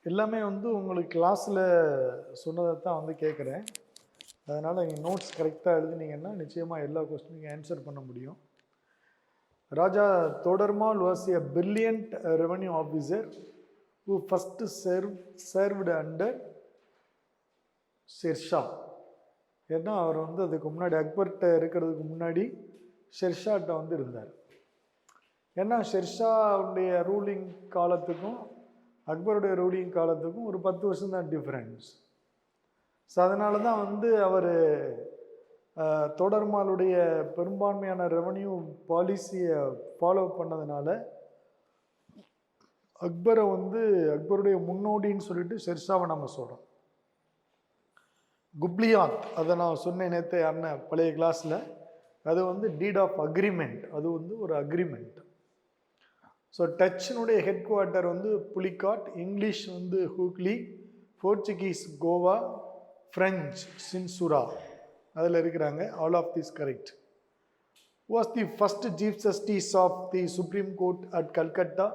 எல்லாமே வந்து உங்களுக்கு கிளாஸில் சொன்னதை தான் வந்து கேட்குறேன். அதனால் நீங்கள் நோட்ஸ் கரெக்டாக எழுதுனீங்கன்னா நிச்சயமாக எல்லா கொஸ்டினுக்கும் ஆன்சர் பண்ண முடியும். Raja Todarmal was a brilliant revenue officer who first served under Sher Shah. ஏன்னா அவர் வந்து அதுக்கு முன்னாடி அக்பர்கிட்ட இருக்கிறதுக்கு முன்னாடி ஷெர்ஷாட்ட வந்து இருந்தார். ஏன்னா ஷெர்ஷாவுடைய ரூலிங் காலத்துக்கும் அக்பருடைய ரூலிங் காலத்துக்கும் ஒரு 10 வருஷம் தான் டிஃப்ரென்ஸ். ஸோ அதனால தான் வந்து அவர் தோடர்மாலுடைய பெரும்பான்மையான ரெவன்யூ பாலிசியை ஃபாலோ பண்ணதுனால அக்பரை வந்து அக்பருடைய முன்னோடின்னு சொல்லிட்டு ஷெர்ஷாவை நம்ம சொல்கிறோம். குப்ளியாத், அதை நான் சொன்னேன் நேற்று அண்ணன் பழைய கிளாஸில். அது வந்து டீட் ஆஃப் அக்ரிமெண்ட், அது வந்து ஒரு அக்ரிமெண்ட். ஸோ டச்சினுடைய ஹெட் குவார்ட்டர் வந்து புலிகாட், இங்கிலீஷ் வந்து ஹூக்லி, போர்ச்சுகீஸ் கோவா, ஃப்ரெஞ்ச் சின்சுரா, அதில் இருக்கிறாங்க. All of this correct. Was the first chief justice of the supreme court at Calcutta,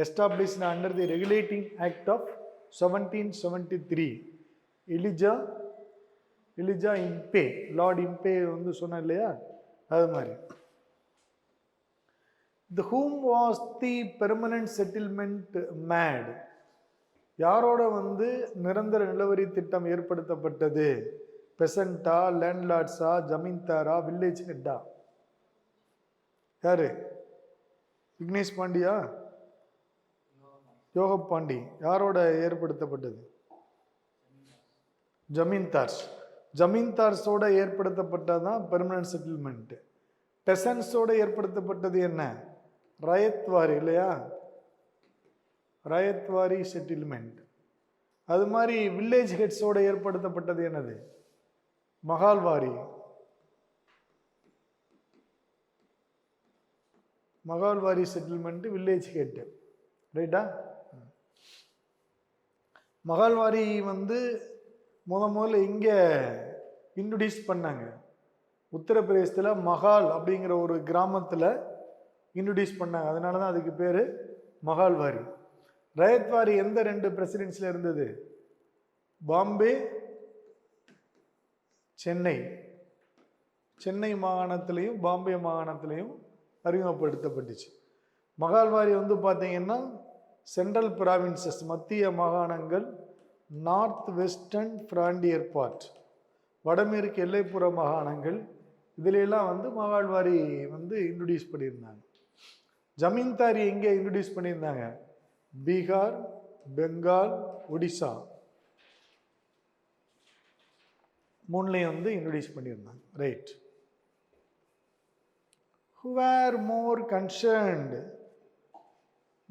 established under the Regulating Act of 1773. Elijah Impey, Lord Impey வந்து சொன்ன இல்லையா, அது மாதிரி. The whom was the permanent settlement made? யாரோட வந்து நிரந்தர நிலவரி திட்டம் ஏற்படுத்தப்பட்டது? பெசண்டா, லேண்ட்லார்ட்ஸா, ஜமீன்தாரா, வில்லேஜ் ஹெட்டா? யாரு? விக்னேஷ் பாண்டியா, யோகப் பாண்டி. யாரோட ஏற்படுத்தப்பட்டது? ஜமீன்தார்ஸ். ஜமீன்தார்ஸோட ஏற்படுத்தப்பட்டதான் பெர்மனன்ட் செட்டில்மெண்ட். பெசன்ஸோட ஏற்படுத்தப்பட்டது என்ன? ரயத்வாரி இல்லையா, ரயத்வாரி செட்டில்மெண்ட். அது மாதிரி வில்லேஜ் ஹெட்ஸோட ஏற்படுத்தப்பட்டது என்னது? மகால்வாரி. மகால்வாரி செட்டில்மெண்ட், வில்லேஜ் ஹெட், ரைட்டா? மகால்வாரி வந்து முதல்ல இங்கே இன்ட்ரடியூஸ் பண்ணாங்க. உத்தரப்பிரதேசத்தில் மகால் அப்படிங்கிற ஒரு கிராமத்தில் இன்ட்ரடியூஸ் பண்ணாங்க. அதனால தான் அதுக்கு பேர் மகால்வாரி. ரயத்வாரி எந்த 2 பிரசிடென்சியில் இருந்தது? பாம்பே, சென்னை. சென்னை மாகாணத்திலையும் பாம்பே மாகாணத்திலையும் அறிமுகப்படுத்தப்பட்டுச்சு. மகால்வாரி வந்து பார்த்தீங்கன்னா சென்ட்ரல் ப்ராவின்சஸ், மத்திய மாகாணங்கள், நார்த் வெஸ்டர்ன் ஃப்ராண்டியர் பார்ட், வடமேற்கு எல்லைப்புற மாகாணங்கள், இதிலெல்லாம் வந்து மகால்வாரி வந்து இன்ட்ரடியூஸ் பண்ணியிருந்தாங்க. ஜமீன்தாரி எங்கே இன்ட்ரடியூஸ் பண்ணியிருந்தாங்க? பீகார், பெங்கால், ஒடிசா, 3லையும் வந்து இன்ட்ரடியூஸ் பண்ணியிருந்தாங்க. Right. Who were more concerned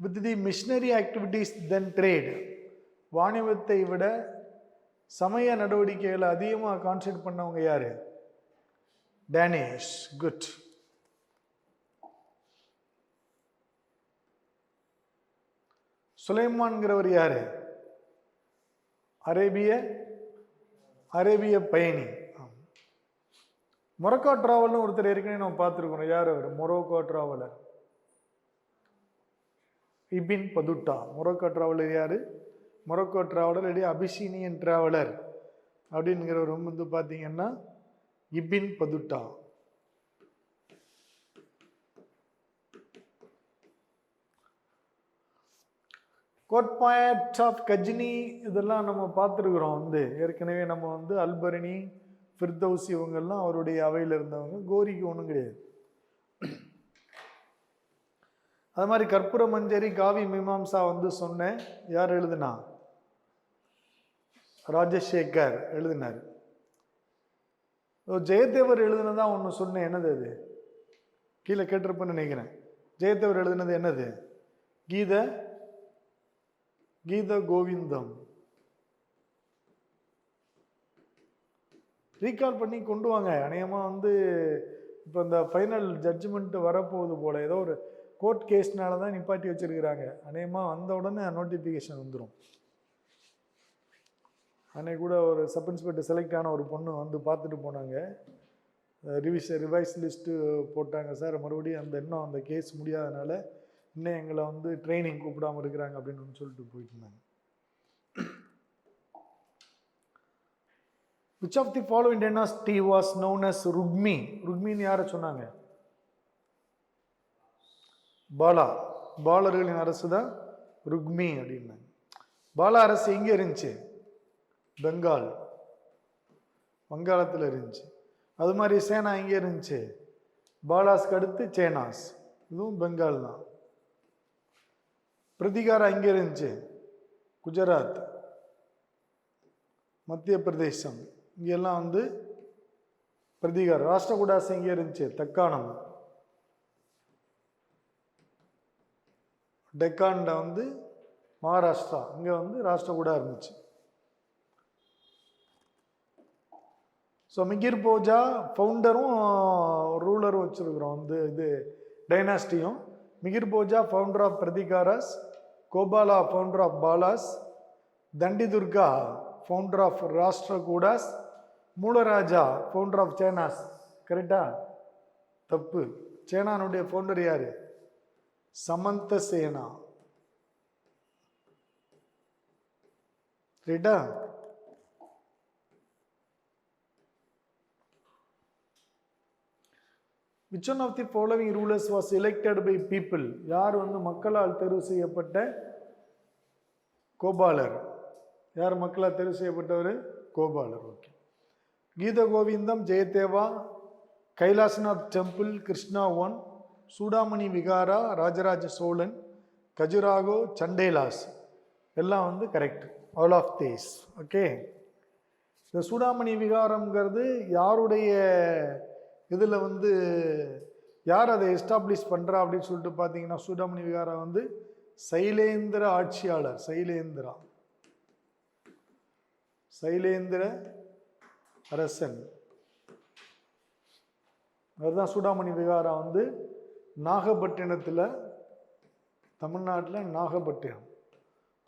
with the missionary activities than trade? வாணிபத்தை விட சமய நடவடிக்கைகளை அதிகமாக கான்சென்ட்ரேட் பண்ணவங்க யாரு? டேனிஷ். குட். சுலைமான்கிறவர் யாரு? அரேபிய பயணி. மொரோக்கோ டிராவல்னு ஒருத்தர் ஏற்கனவே நம்ம பார்த்துருக்கோம். யார் அவர்? Morocco traveller Ibn Battuta. Morocco traveller யாரு? மொரோக்கோ டிராவலர் இடையே அபிசீனியன் டிராவலர் அப்படிங்கிறவர் வந்து பார்த்தீங்கன்னா இபின் பதுட்டா. கோட்பாட் ஆஃப் கஜினி, இதெல்லாம் நம்ம பார்த்துருக்குறோம். வந்து ஏற்கனவே நம்ம வந்து அல்பரணி, ஃபிர்தௌசி இவங்கெல்லாம் அவருடைய அவையில் இருந்தவங்க. கோரிக்கு ஒன்றும் கிடையாது. அது மாதிரி கற்பூர மஞ்சரி, காவி மீமாம்சா வந்து சொன்னேன். யார் எழுதுனா? ராஜசேகர் எழுதினார். ஜெயதேவர் எழுதுனதா ஒன்று சொன்னேன். என்னது அது? கீழே கேட்டிருப்பேன்னு நினைக்கிறேன். ஜெயதேவர் எழுதுனது என்னது? கீத கோவிந்தம். ரீகால் பண்ணி கொண்டு வாங்க. அநேகமாக வந்து இப்போ இந்த ஃபைனல் ஜட்ஜ்மெண்ட் வரப்போகுது போல். ஏதோ ஒரு கோர்ட் கேஸ்னால தான் நிப்பாட்டி வச்சுருக்கிறாங்க. அநேகமாக வந்த உடனே நோட்டிஃபிகேஷன் வந்துடும். அன்னைக்கு கூட ஒரு சப் இன்ஸ்பெக்டர் செலக்ட் ஆன ஒரு பொண்ணு வந்து பார்த்துட்டு போனாங்க. ரிவைஸ் லிஸ்ட்டு போட்டாங்க. சார் மறுபடியும் இன்னும் அந்த கேஸ் முடியாதனால இன்னும் எங்களை வந்து ட்ரைனிங் கூப்பிடாமல் இருக்கிறாங்க அப்படின்னு சொல்லிட்டு போயிட்டு இருந்தாங்க. Which of the following dynasty was known as Rugmi? ருக்மின்னு யாரை சொன்னாங்க? பாலர்களின் அரசு தான் ருக்மி அப்படின்னாங்க. பாலா அரசு எங்கே இருந்துச்சு? வங்காளத்தில் இருந்துச்சு. அது மாதிரி சேனா எங்கே இருந்துச்சு? பாலாஸ்க்கு அடுத்து சேனாஸ், இதுவும் பெங்கால் தான். பிரதிகாரா எங்கே இருந்துச்சு? குஜராத், மத்திய பிரதேசம், இங்கெல்லாம் வந்து பிரதிகாரம். ராஷ்டிரகூடாஸ் எங்கே இருந்துச்சு? தக்காணம், டெக்கான்ல வந்து மகாராஷ்டிரா, இங்கே வந்து ராஷ்டிரகூடா இருந்துச்சு. ஸோ மிகிர் போஜா ஃபவுண்டரும் ரூலரும் வச்சுருக்குறோம் வந்து இது டைனாஸ்டியும். Mihir Bhoja founder of Pratiharas, Gopala founder of Palas, Danti Durga founder of Rashtrakutas, Mularaja founder of Senas. கரெக்டா? தப்பு. சேனானுடைய ஃபவுண்டர் யாரு? சமந்த சேனா. ரைட்டா? Which one of the following rulers was elected by people? யார் வந்து மக்களால் தெரிவு செய்யப்பட்ட கோபாலர்? யார் மக்களால் தெரிவு செய்யப்பட்டவர்? கோபாலர். ஓகே. கீத கோவிந்தம், ஜெயதேவா, கைலாசநாத் டெம்பிள், கிருஷ்ணா 1, சூடாமணி விகாரா, ராஜராஜ சோழன், கஜுராகோ, சண்டேலாஸ் எல்லாம் வந்து correct. All of these. Okay. இந்த சூடாமணி விகாரம்ங்கிறது யாருடைய இதில் வந்து யார் அதை எஸ்டாப்ளிஷ் பண்ணுறா அப்படின்னு சொல்லிட்டு பார்த்தீங்கன்னா, சூடாமணி விகாரம் வந்து சைலேந்திர ஆட்சியாளர், சைலேந்திர அரசன். அதுதான் சூடாமணி விகாரம் வந்து நாகப்பட்டினத்தில், தமிழ்நாட்டில் நாகப்பட்டினம்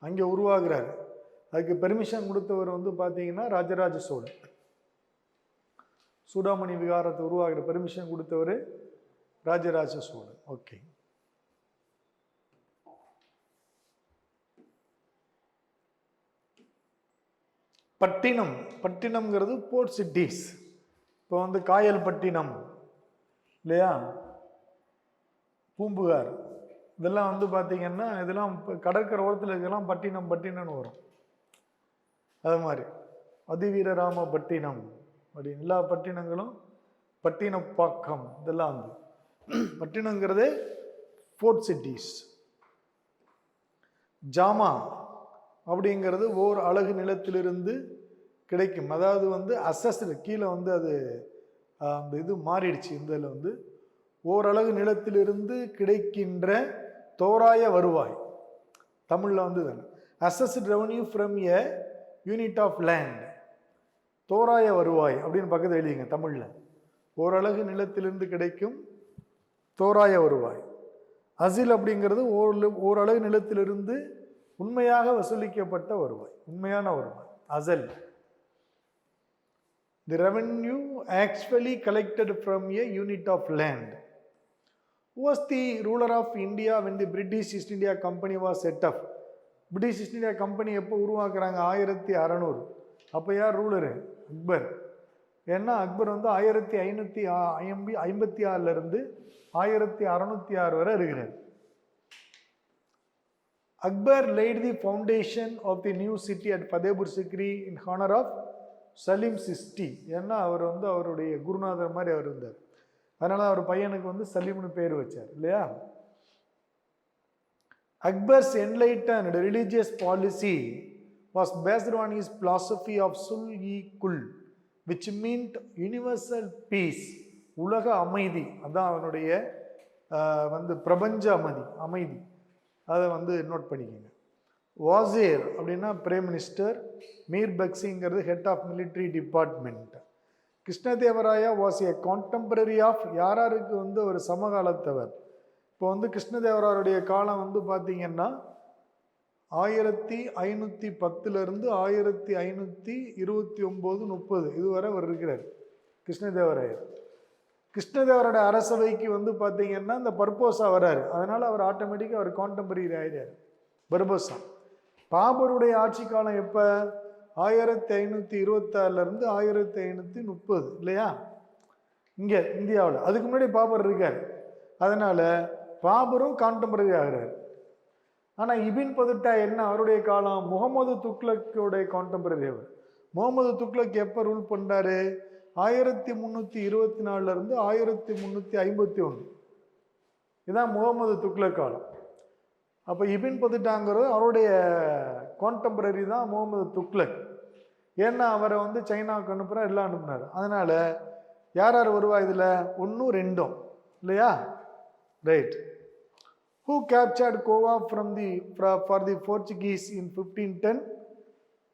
அங்கே உருவாகிறார். அதுக்கு பெர்மிஷன் கொடுத்தவர் வந்து பார்த்தீங்கன்னா ராஜராஜ சோழன். சூடாமணி விகாரத்தை உருவாகிற பெர்மிஷன் கொடுத்தவர் ராஜராஜ சோழன். ஓகே. பட்டினம்ங்கிறது போர்ட் சிட்டிஸ். இப்போ வந்து காயல்பட்டினம் இல்லையா, பூம்புகார், இதெல்லாம் வந்து பார்த்தீங்கன்னா இதெல்லாம் கடற்கரை ஓரத்தில் இருக்கலாம், பட்டினம்னு வரும். அது மாதிரி அதிவீரராம பட்டினம் அப்படி எல்லா பட்டினங்களும், பட்டினப்பாக்கம், இதெல்லாம் வந்து பட்டினங்கிறது ஃபோர்ட் சிட்டிஸ். ஜாமா அப்படிங்கிறது ஓர் அலகு நிலத்திலிருந்து கிடைக்கும். அதாவது வந்து அசஸ்டு கீழே வந்து அது அந்த இது மாறிடுச்சு. இந்த இதில் வந்து ஓரளவு நிலத்திலிருந்து கிடைக்கின்ற தோராய வருவாய். தமிழில் வந்து assessed revenue from a unit of land. தோராய வருவாய் அப்படின்னு பக்கத்தில் எழுதிங்க தமிழில். ஓரளவு நிலத்திலிருந்து கிடைக்கும் தோராய வருவாய். அசில் அப்படிங்கிறது ஓரளவு நிலத்திலிருந்து உண்மையாக வசூலிக்கப்பட்ட வருவாய், உண்மையான வருவாய், அசல். The revenue actually collected from a unit of land. Who was the ruler of India when the British East India Company was set up? British East India Company எப்போ உருவாக்குறாங்க? 1600. அப்போ யார் ரூலரு? அக்பர். ஏன்னா அக்பர் வந்து 1556 1606 வரை இருக்கிறார். Akbar laid the foundation of the new city at Fatehpur Sikri in honor of Salim Sisti. ஏன்னா அவர் வந்து அவருடைய குருநாதர் மாதிரி அவர் இருந்தார். அதனால அவர் பையனுக்கு வந்து சலீம்னு பேர் வச்சார் இல்லையா. Akbar's enlightened religious policy was based on his philosophy of Sul-e-Kul, which meant universal peace, உலக அமைதி. அதான் அவனுடைய வந்து பிரபஞ்ச அமைதி. அதை வந்து நோட் பண்ணிக்கோங்க. வாசீர் அப்படின்னா பிரைம் மினிஸ்டர், மீர் பக்சிங்கிறது head of military department. Krishnadevaraya was a contemporary of யாராருக்கு வந்து ஒரு சமகாலத்தவர். இப்போ வந்து கிருஷ்ணதேவராயருடைய காலம் வந்து பார்த்தீங்கன்னா 1510 1529-30 இதுவரை அவர் இருக்கிறார் கிருஷ்ணதேவராயர். கிருஷ்ணதேவரோட அரசவைக்கு வந்து பார்த்தீங்கன்னா இந்த பர்போசா வராரு. அதனால அவர் ஆட்டோமேட்டிக்காக அவர் கான்டெம்பரரி ஆயிடாரு, பர்போசா. பாபருடைய ஆட்சி காலம் எப்போ? 1526 1530 இல்லையா? இங்கே இந்தியாவில் அதுக்கு முன்னாடி பாபர் இருக்கார். அதனால பாபரும் கான்டெம்பரரி ஆகிறார். ஆனால் இபின் பதுட்டா என்ன, அவருடைய காலம் முகமது துக்ளக்குடைய கான்டெம்பரரி. அவர் முகமது துக்ளக் எப்போ ரூல் பண்ணாரு? 1324 1351. இதுதான் முகமது துக்ளக் காலம். அப்போ இபின் பதுட்டாங்கிறது அவருடைய கான்டெம்பரரி தான் முகமது துக்ளக். ஏன்னா அவரை வந்து சைனாவுக்கு அனுப்புகிறார், எல்லாம் அனுப்புனார். அதனால யார் யார் வருவா இதில்? 1 2 இல்லையா? Right. Who captured Goa for the Portuguese in 1510?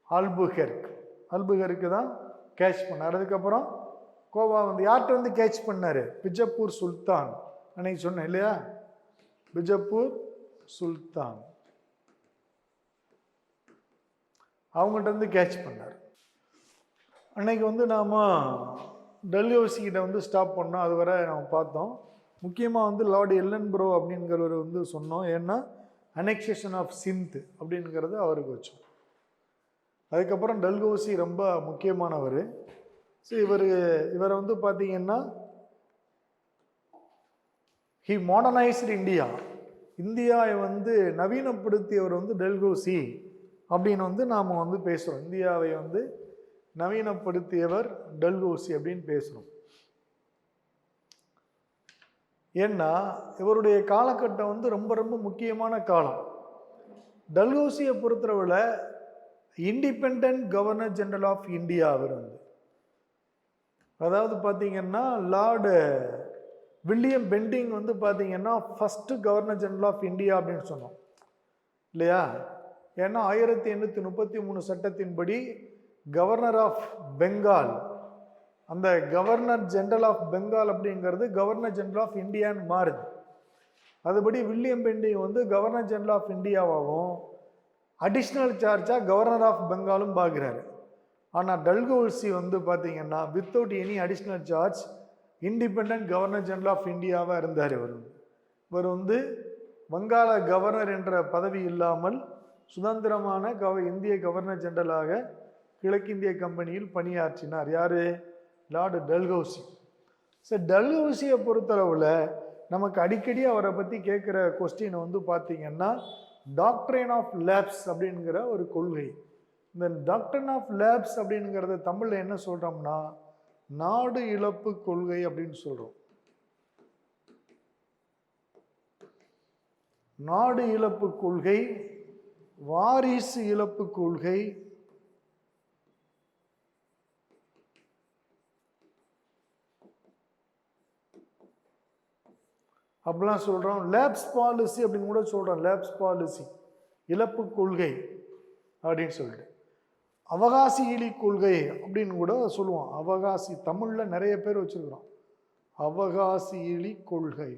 அல்புகெர்க். அல்புகெர்க்கு தான் கேட்ச் பண்ணார். அதுக்கப்புறம் கோவா வந்து யார்கிட்ட வந்து கேட்ச் பண்ணார்? பிஜப்பூர் சுல்தான். அன்னைக்கு சொன்னேன் இல்லையா? பிஜப்பூர் சுல்தான் அவங்கள்ட்ட வந்து கேட்ச் பண்ணார். அன்னைக்கு வந்து நாம் டல்ஹௌசிகிட்ட வந்து ஸ்டாப் பண்ணோம். அது வரை நம்ம பார்த்தோம். முக்கியமாக வந்து லார்டு எல்லன்பரோ அப்படிங்கிறவர் வந்து சொன்னோம். ஏன்னா அனெக்சேஷன் ஆஃப் சிந்த் அப்படிங்கிறது அவருக்கு வச்சோம். அதுக்கப்புறம் டல்ஹௌசி ரொம்ப முக்கியமானவர். ஸோ இவரை வந்து பார்த்தீங்கன்னா ஹி மாடர்னைஸ்டு இந்தியா. இந்தியாவை வந்து நவீனப்படுத்தியவர் வந்து டல்ஹௌசி அப்படின்னு வந்து நாம் வந்து பேசுகிறோம். இந்தியாவை வந்து நவீனப்படுத்தியவர் டல்ஹௌசி அப்படின்னு பேசுகிறோம். ஏன்னா இவருடைய காலகட்டம் வந்து ரொம்ப ரொம்ப முக்கியமான காலம். டல்ஹௌசியை பொறுத்தளவில் independent governor general of India அவர் வந்து, அதாவது பார்த்தீங்கன்னா லார்டு வில்லியம் பெண்டிங் வந்து பார்த்தீங்கன்னா first governor general of India அப்படின்னு சொன்னோம் இல்லையா? ஏன்னா 1833 சட்டத்தின்படி கவர்னர் ஆஃப் பெங்கால், அந்த கவர்னர் ஜெனரல் ஆஃப் பெங்கால் அப்படிங்கிறது கவர்னர் ஜெனரல் ஆஃப் இந்தியான்னு மாறுது. அதுபடி வில்லியம் பெண்டிங் வந்து கவர்னர் ஜெனரல் ஆஃப் இந்தியாவாகவும் அடிஷ்னல் சார்ஜாக கவர்னர் ஆஃப் பெங்காலும் பார்க்குறாரு. ஆனால் டல்ஹௌசி வந்து பார்த்தீங்கன்னா without any additional charge independent governor general of இந்தியாவாக இருந்தார். இவர் வந்து வங்காள கவர்னர் என்ற பதவி இல்லாமல் சுதந்திரமான இந்திய கவர்னர் ஜெனரலாக கிழக்கிந்திய கம்பெனியில் பணியாற்றினார். யார்? Lord Dalhousie. ஸோ டல்ஹௌசியை பொறுத்தளவில் நமக்கு அடிக்கடி அவரை பற்றி கேட்குற கொஸ்டின் வந்து பார்த்தீங்கன்னா டாக்ட்ரைன் ஆஃப் லேப்ஸ் அப்படிங்கிற ஒரு கொள்கை. இந்த டாக்ட்ரைன் ஆஃப் லேப்ஸ் அப்படிங்கிறத தமிழில் என்ன சொல்கிறோம்னா நாடு இழப்பு கொள்கை அப்படின்னு சொல்கிறோம். நாடு இழப்பு கொள்கை, வாரிசு இழப்பு கொள்கை, அப்படிலாம் சொல்கிறோம். லேப்ஸ் பாலிசி அப்படின்னு கூட சொல்கிறோம். லேப்ஸ் பாலிசி இழப்பு கொள்கை அப்படின்னு சொல்லிட்டு அவகாசி இழி கொள்கை அப்படின்னு கூட சொல்லுவோம். அவகாசி தமிழில் நிறைய பேர் வச்சுருக்கிறோம். அவகாசி இழி கொள்கை.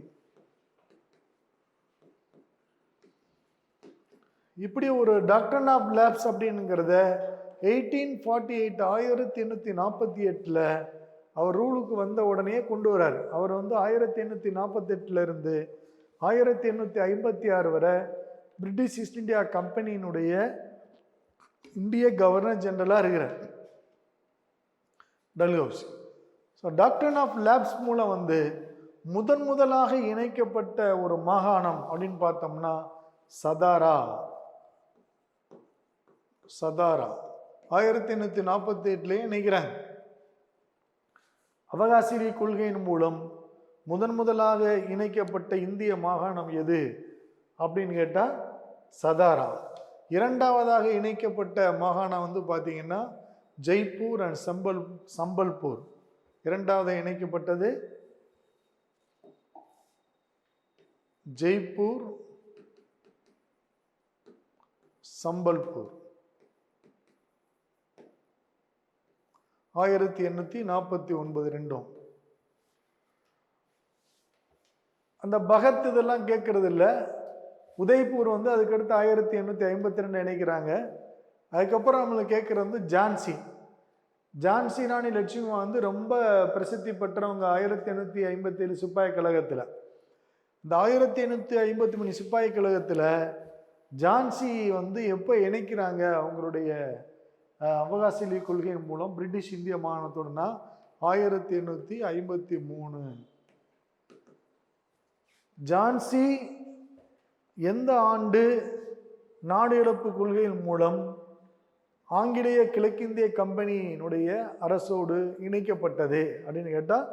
இப்படி ஒரு டாக்டர் ஆஃப் லேப்ஸ் அப்படிங்கிறத 1848 1848 அவர் ரூலுக்கு வந்த உடனே கொண்டு வரார். அவர் வந்து 1848 1856 வரை பிரிட்டிஷ் ஈஸ்ட் இந்தியா கம்பெனியினுடைய இந்திய கவர்னர் ஜெனரலாக இருக்கிறார் Dalhousie. So doctrine of lapse மூலம் வந்து முதலாக இணைக்கப்பட்ட ஒரு மாகாணம் அப்படின்னு பார்த்தோம்னா சதாரா. 1848 இணைக்கிறாங்க. அவகாசி கொள்கையின் மூலம் முதலாக இணைக்கப்பட்ட இந்திய மாகாணம் எது அப்படின்னு கேட்டால் சதாரா. இரண்டாவதாக இணைக்கப்பட்ட மாகாணம் வந்து பார்த்தீங்கன்னா ஜெய்ப்பூர் அண்ட் சம்பல்பூர். இரண்டாவது இணைக்கப்பட்டது ஜெய்ப்பூர், சம்பல்பூர். 1849 ரெண்டும். அந்த பகத் இதெல்லாம் கேட்கறது இல்லை. உதய்பூர் வந்து அதுக்கடுத்து 1852 இணைக்கிறாங்க. அதுக்கப்புறம் நம்மளுக்கு கேட்குறது வந்து ஜான்சி ராணி லட்சுமி வந்து ரொம்ப பிரசித்தி பெற்றவங்க 1857 சிப்பாய் கழகத்தில். இந்த 1853 சிப்பாய் கழகத்தில் ஜான்சி வந்து எப்போ இணைக்கிறாங்க அவங்களுடைய அவகாசி கொள்கையின் மூலம் பிரிட்டிஷ் இந்திய மாகாணத்தோடனா 1853. ஜான்சி எந்த ஆண்டு நாடு இழப்பு கொள்கையின் மூலம் ஆங்கிலேய கிழக்கிந்திய கம்பெனியினுடைய அரசோடு இணைக்கப்பட்டது அப்படின்னு கேட்டால்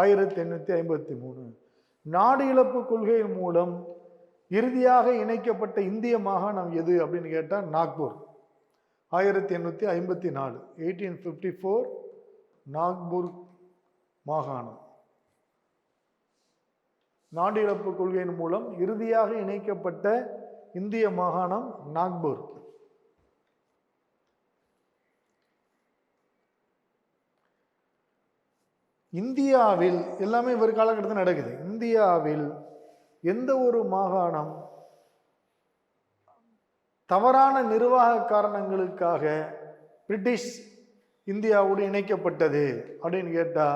1853. நாடு இழப்பு கொள்கையின் மூலம் இறுதியாக இணைக்கப்பட்ட இந்திய மாகாணம் எது அப்படின்னு கேட்டால் நாக்பூர், 1854. 1854 நாக்பூர் மாகாணம். நாடு இழப்பு கொள்கையின் மூலம் இறுதியாக இணைக்கப்பட்ட இந்திய மாகாணம் நாக்பூர். இந்தியாவில் எல்லாமே ஒரு காலகட்டத்தில் நடக்குது. இந்தியாவில் எந்த ஒரு மாகாணம் தவறான நிர்வாக காரணங்களுக்காக பிரிட்டிஷ் இந்தியாவோடு இணைக்கப்பட்டது அப்படின்னு கேட்டா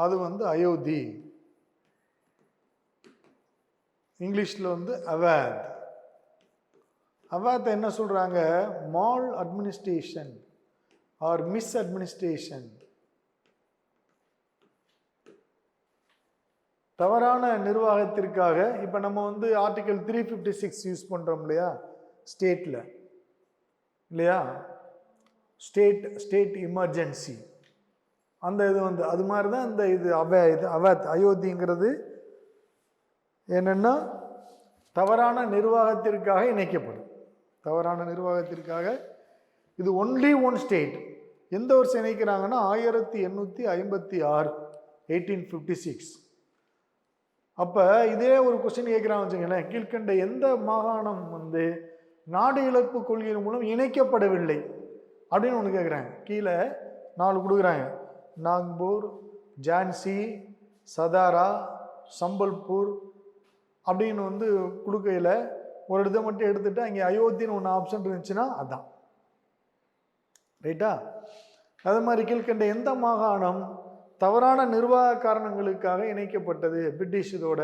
அது அயோத்தி. இங்கிலீஷ்ல அவாத். அவாத் என்ன சொல்றாங்க? Mall administration R miss administration, தவறான நிர்வாகத்திற்காக. இப்போ நம்ம ஆர்டிகல் 356 யூஸ் பண்ணுறோம் இல்லையா ஸ்டேட்டில், இல்லையா ஸ்டேட் எமர்ஜென்சி, அந்த இது அது மாதிரி தான் இந்த இது அவாத் அயோத்திங்கிறது என்னென்னா தவறான நிர்வாகத்திற்காக இணைக்கப்படும். தவறான நிர்வாகத்திற்காக இது ஒன்லி ஒன் ஸ்டேட். எந்த வருஷம் இணைக்கிறாங்கன்னா 1856, 1856. அப்போ இதே ஒரு கொஸ்டின் கேட்குறாங்க வச்சுங்களேன், கீழ்கண்ட எந்த மாகாணம் நாடு இழப்பு கொள்கையின் மூலம் இணைக்கப்படவில்லை அப்படின்னு ஒன்று கேட்குறாங்க. கீழே 4 கொடுக்குறாங்க. நாக்பூர், ஜான்சி, சதாரா, சம்பல்பூர் அப்படின்னு கொடுக்கையில் ஒரு இடத்த மட்டும் எடுத்துட்டு அங்கே அயோத்தின்னு ஒன்று ஆப்ஷன் இருந்துச்சுன்னா அதான் ரைட்டா. அது மாதிரி கீழ்கண்ட எந்த மாகாணம் தவறான நிர்வாக காரணங்களுக்காக இணைக்கப்பட்டது பிரிட்டிஷ் இதோட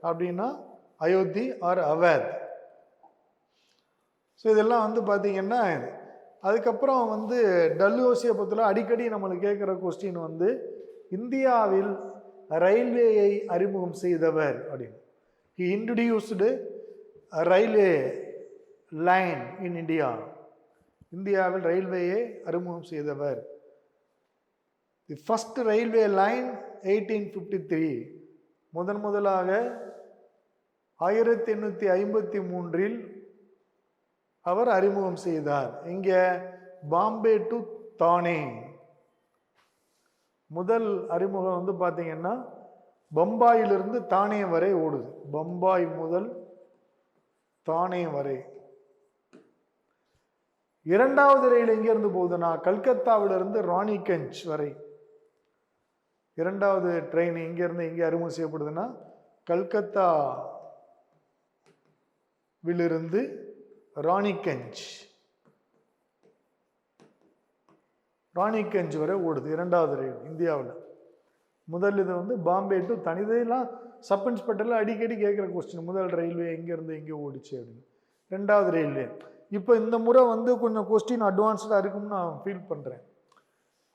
அப்படின்னா அயோத்தி ஆர் அவாத். ஸோ இதெல்லாம் பார்த்தீங்கன்னா அதுக்கப்புறம் டல்ஹௌசியை பற்றில அடிக்கடி நம்மளுக்கு கேட்குற கொஸ்டின் இந்தியாவில் ரயில்வேயை அறிமுகம் செய்தவர் அப்படின்னு. He introduced a railway line in India. இந்தியாவில் ரயில்வேயை அறிமுகம் செய்தவர். The first railway line 1853. முதலாக 1853 அவர் அறிமுகம் செய்தார். இங்கே பாம்பே டு தானே முதல் அறிமுகம் பார்த்தீங்கன்னா பம்பாயிலிருந்து தானே வரை ஓடுது. பம்பாய் முதல் தானே வரை. இரண்டாவது ரயில் எங்கிருந்து போகுதுன்னா கல்கத்தாவிலிருந்து ராணிகஞ்ச் வரை. இரண்டாவது ட்ரெயின் எங்கிருந்து எங்கே அறிமுகம் செய்யப்படுதுன்னா கல்கத்தாவிலிருந்து ராணிகஞ்ச் வரை ஓடுது இரண்டாவது ரயில் இந்தியாவில். முதல் இது பாம்பே டு தனிதெல்லாம் சப் இன்ஸ்பெக்டர்ல அடிக்கடி கேட்குற கொஸ்டின், முதல் ரயில்வே எங்கேருந்து எங்கே ஓடிச்சு அப்படின்னு. ரெண்டாவது ரயில்வே இப்போ இந்த முறை கொஞ்சம் கொஸ்டின் அட்வான்ஸ்டாக இருக்கும்னு நான் ஃபீல் பண்ணுறேன்.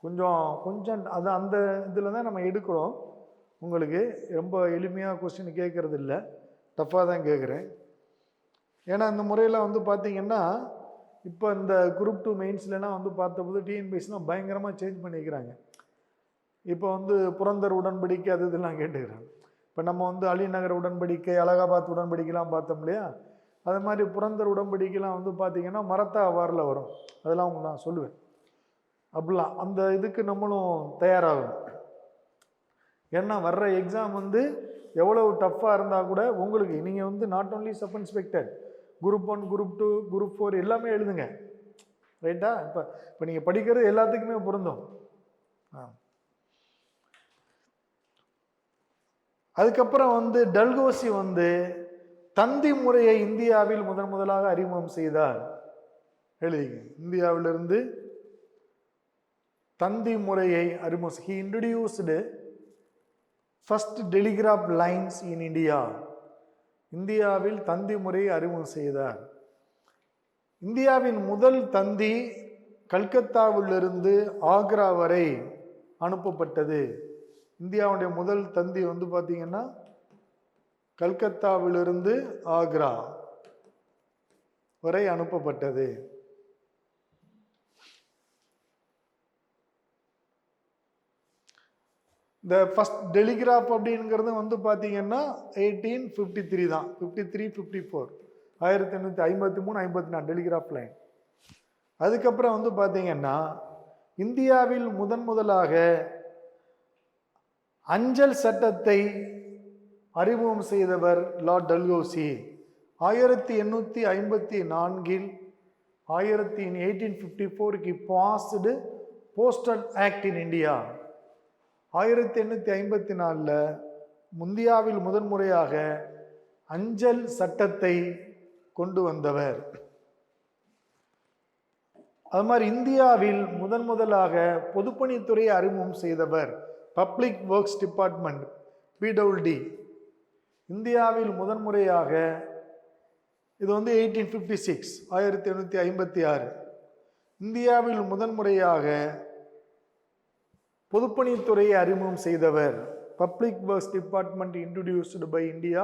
கொஞ்சம் அது அந்த இதில் தான் நம்ம எடுக்கிறோம். உங்களுக்கு ரொம்ப எளிமையாக கொஸ்டின் கேட்கறது இல்லை, டஃப்பாக தான் கேட்குறேன். ஏன்னா இந்த முறையில் பார்த்தீங்கன்னா இப்போ இந்த குரூப் 2 மெயின்ஸ்லாம் பார்த்தபோது டிஎன்பிஎஸ்லாம் பயங்கரமாக சேஞ்ச் பண்ணிக்கிறாங்க. இப்போ புரந்தர் உடன்படிக்கை அது இதெல்லாம் கேட்டுக்கிறாங்க. இப்போ நம்ம அலிநகர் உடன்படிக்கை, அலகாபாத் உடன்படிக்கைலாம் பார்த்தோம் இல்லையா, அது மாதிரி புரந்தர் உடன்படிக்கைலாம் பார்த்தீங்கன்னா மரத்தா அவாரில் வரும். அதெல்லாம் உங்களுக்கு நான் சொல்லுவேன். அப்படிலாம் அந்த இதுக்கு நம்மளும் தயாராகணும். ஏன்னா வர்ற எக்ஸாம் எவ்வளவு டஃப்பாக இருந்தால் கூட உங்களுக்கு நீங்கள் not only sub inspector, group 1, group 2, group 4 எல்லாமே எழுதுங்க ரைட்டா. இப்போ நீங்கள் படிக்கிறது எல்லாத்துக்குமே பொருந்தும். அதுக்கப்புறம் டல்ஹௌசி தந்தி முறையை இந்தியாவில் முதலாக அறிமுகம் செய்தார். எழுதிங்க, இந்தியாவிலிருந்து தந்தி முறையை அறிமுகம். He introduced first telegraph lines in India. இந்தியாவில் தந்தி முறையை அறிமுகம் செய்தார். இந்தியாவின் முதல் தந்தி கல்கத்தாவிலிருந்து ஆக்ரா வரை அனுப்பப்பட்டது. இந்தியாவுடைய முதல் தந்தி வந்து பார்த்தீங்கன்னா கல்கத்தாவிலிருந்து ஆக்ரா வரை அனுப்பப்பட்டது. இந்த ஃபர்ஸ்ட் டெலிகிராஃப் அப்படிங்கிறது வந்து பார்த்தீங்கன்னா 1853 தான். 53, 54, 1853, 54 டெலிகிராஃப் லைன். அதுக்கப்புறம் வந்து பார்த்தீங்கன்னா இந்தியாவில் முதலாக அஞ்சல் சட்டத்தை அறிமுகம் செய்தவர் Lord Dalhousie. 1854 1854 passed postal act in India. 1854 இந்தியாவில் முதன்முறையாக அஞ்சல் சட்டத்தை கொண்டு வந்தவர். அது மாதிரி இந்தியாவில் முதலாக பொதுப்பணித்துறையை அறிமுகம் செய்தவர் பப்ளிக் ஒர்க்ஸ் டிபார்ட்மெண்ட், PWD. இந்தியாவில் முதன்முறையாக இது வந்து 1856, 1856 இந்தியாவில் முதன்முறையாக பொதுப்பணித்துறையை அறிமுகம் செய்தவர் public works department introduced by India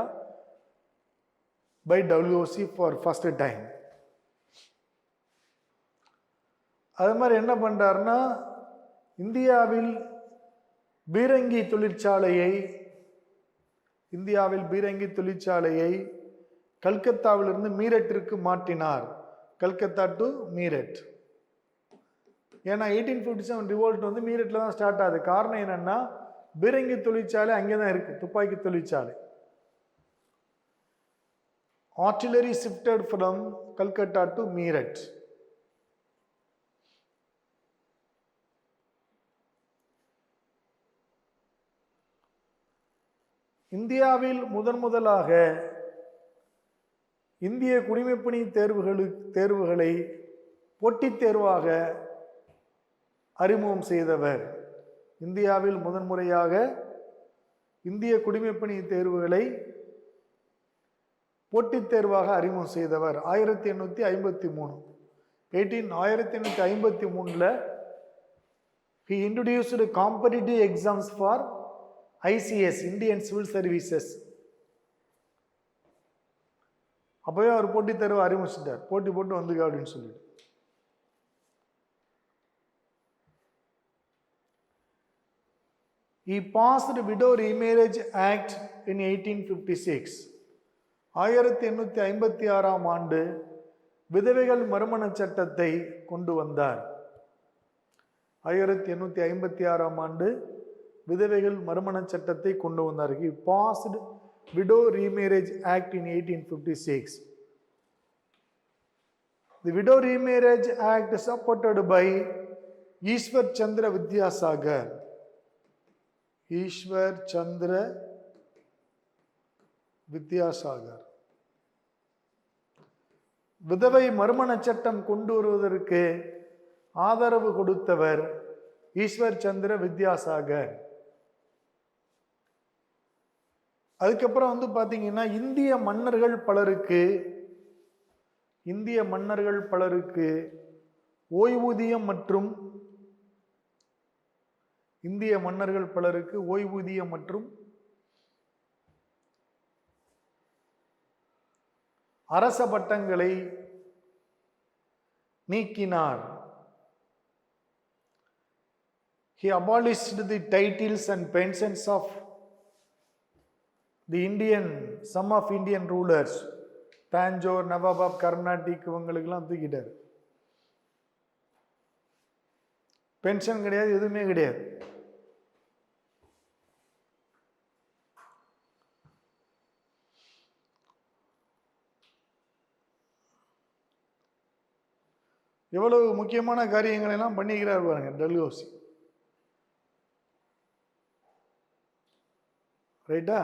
by WC for first time. அது மாதிரி என்ன பண்றாருன்னா இந்தியாவில் பீரங்கி தொழிற்சாலையை கல்கத்தாவிலிருந்து மீரட்டிற்கு மாற்றினார். கல்கத்தா டு மீரட். ஏன்னா 1857 ரிவோல்ட் வந்து மீரட்ல தான் ஸ்டார்ட் ஆகுது. காரணம் என்னன்னா பீரங்கி தொழிற்சாலை அங்கே தான் இருக்கு, துப்பாக்கி தொழிற்சாலை. Artillery shifted from Calcutta to Meerut. இந்தியாவில் முதலாக இந்திய குடிமைப்பணி தேர்வுகளை போட்டித் தேர்வாக அறிமுகம் செய்தவர். இந்தியாவில் முதன்முறையாக இந்திய குடிமைப்பணி தேர்வுகளை போட்டித் தேர்வாக அறிமுகம் செய்தவர் 1853. 1853 he introduced competitive exams for ICS, Indian Civil Services. அப்பவே அவர் போட்டித் தேர்வு அறிமுகிச்சிட்டார். போட்டி போட்டு வந்துக்க அப்படின்னு சொல்லிட்டு. He passed Widow Remarriage Act in 1856. 1856 ஆண்டு விதவைகள் மறுமண சட்டத்தை கொண்டு வந்தார். 1856 ஆண்டு விதவைகள் மறுமண சட்டத்தை கொண்டு வந்தார். He passed Widow Remarriage Act in 1856. The Widow Remarriage Act supported by Ishwar Chandra Vidyasagar. Ishwar சந்திர வித்யாசாகர் விதவை மறுமண சட்டம் கொண்டு வருவதற்கு ஆதரவு கொடுத்தவர் ஈஸ்வர் சந்திர வித்யாசாகர். அதுக்கப்புறம் வந்து பாத்தீங்கன்னா இந்திய மன்னர்கள் பலருக்கு ஓய்வூதியம் மற்றும் அரச பட்டங்களை நீக்கினார். He abolished the titles and pensions of some of Indian rulers. தாஞ்சோர், நவாப், கர்நாடிக் இவங்களுக்கெல்லாம் தூக்கிட்டார். பென்ஷன் கிடையாது, எதுவுமே கிடையாது. எவ்வளவு முக்கியமான காரியங்களை எல்லாம் பண்ணிக்கிறார் பாருங்க டல்ஹௌசி. ரைட்டா?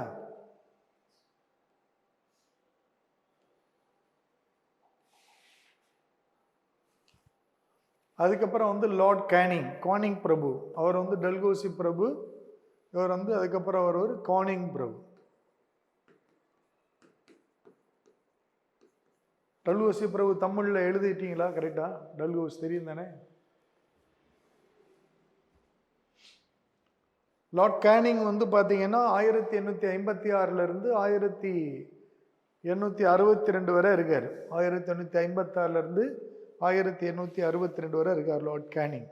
அதுக்கப்புறம் வந்து லார்ட் கானிங் பிரபு. அவர் வந்து டல்ஹௌசி பிரபு. இவர் வந்து அதுக்கப்புறம் அவர் ஒரு கானிங் பிரபு. டல்ஹௌசி பிரபு தமிழ்ல எழுதிட்டீங்களா? கரெக்டா? டல்ஹௌசி தெரியும் தானே? லார்ட் கேனிங் வந்து பார்த்தீங்கன்னா 1856 1862 வரை இருக்கார். 1856 1862 வரை இருக்கார் லார்ட் கேனிங்.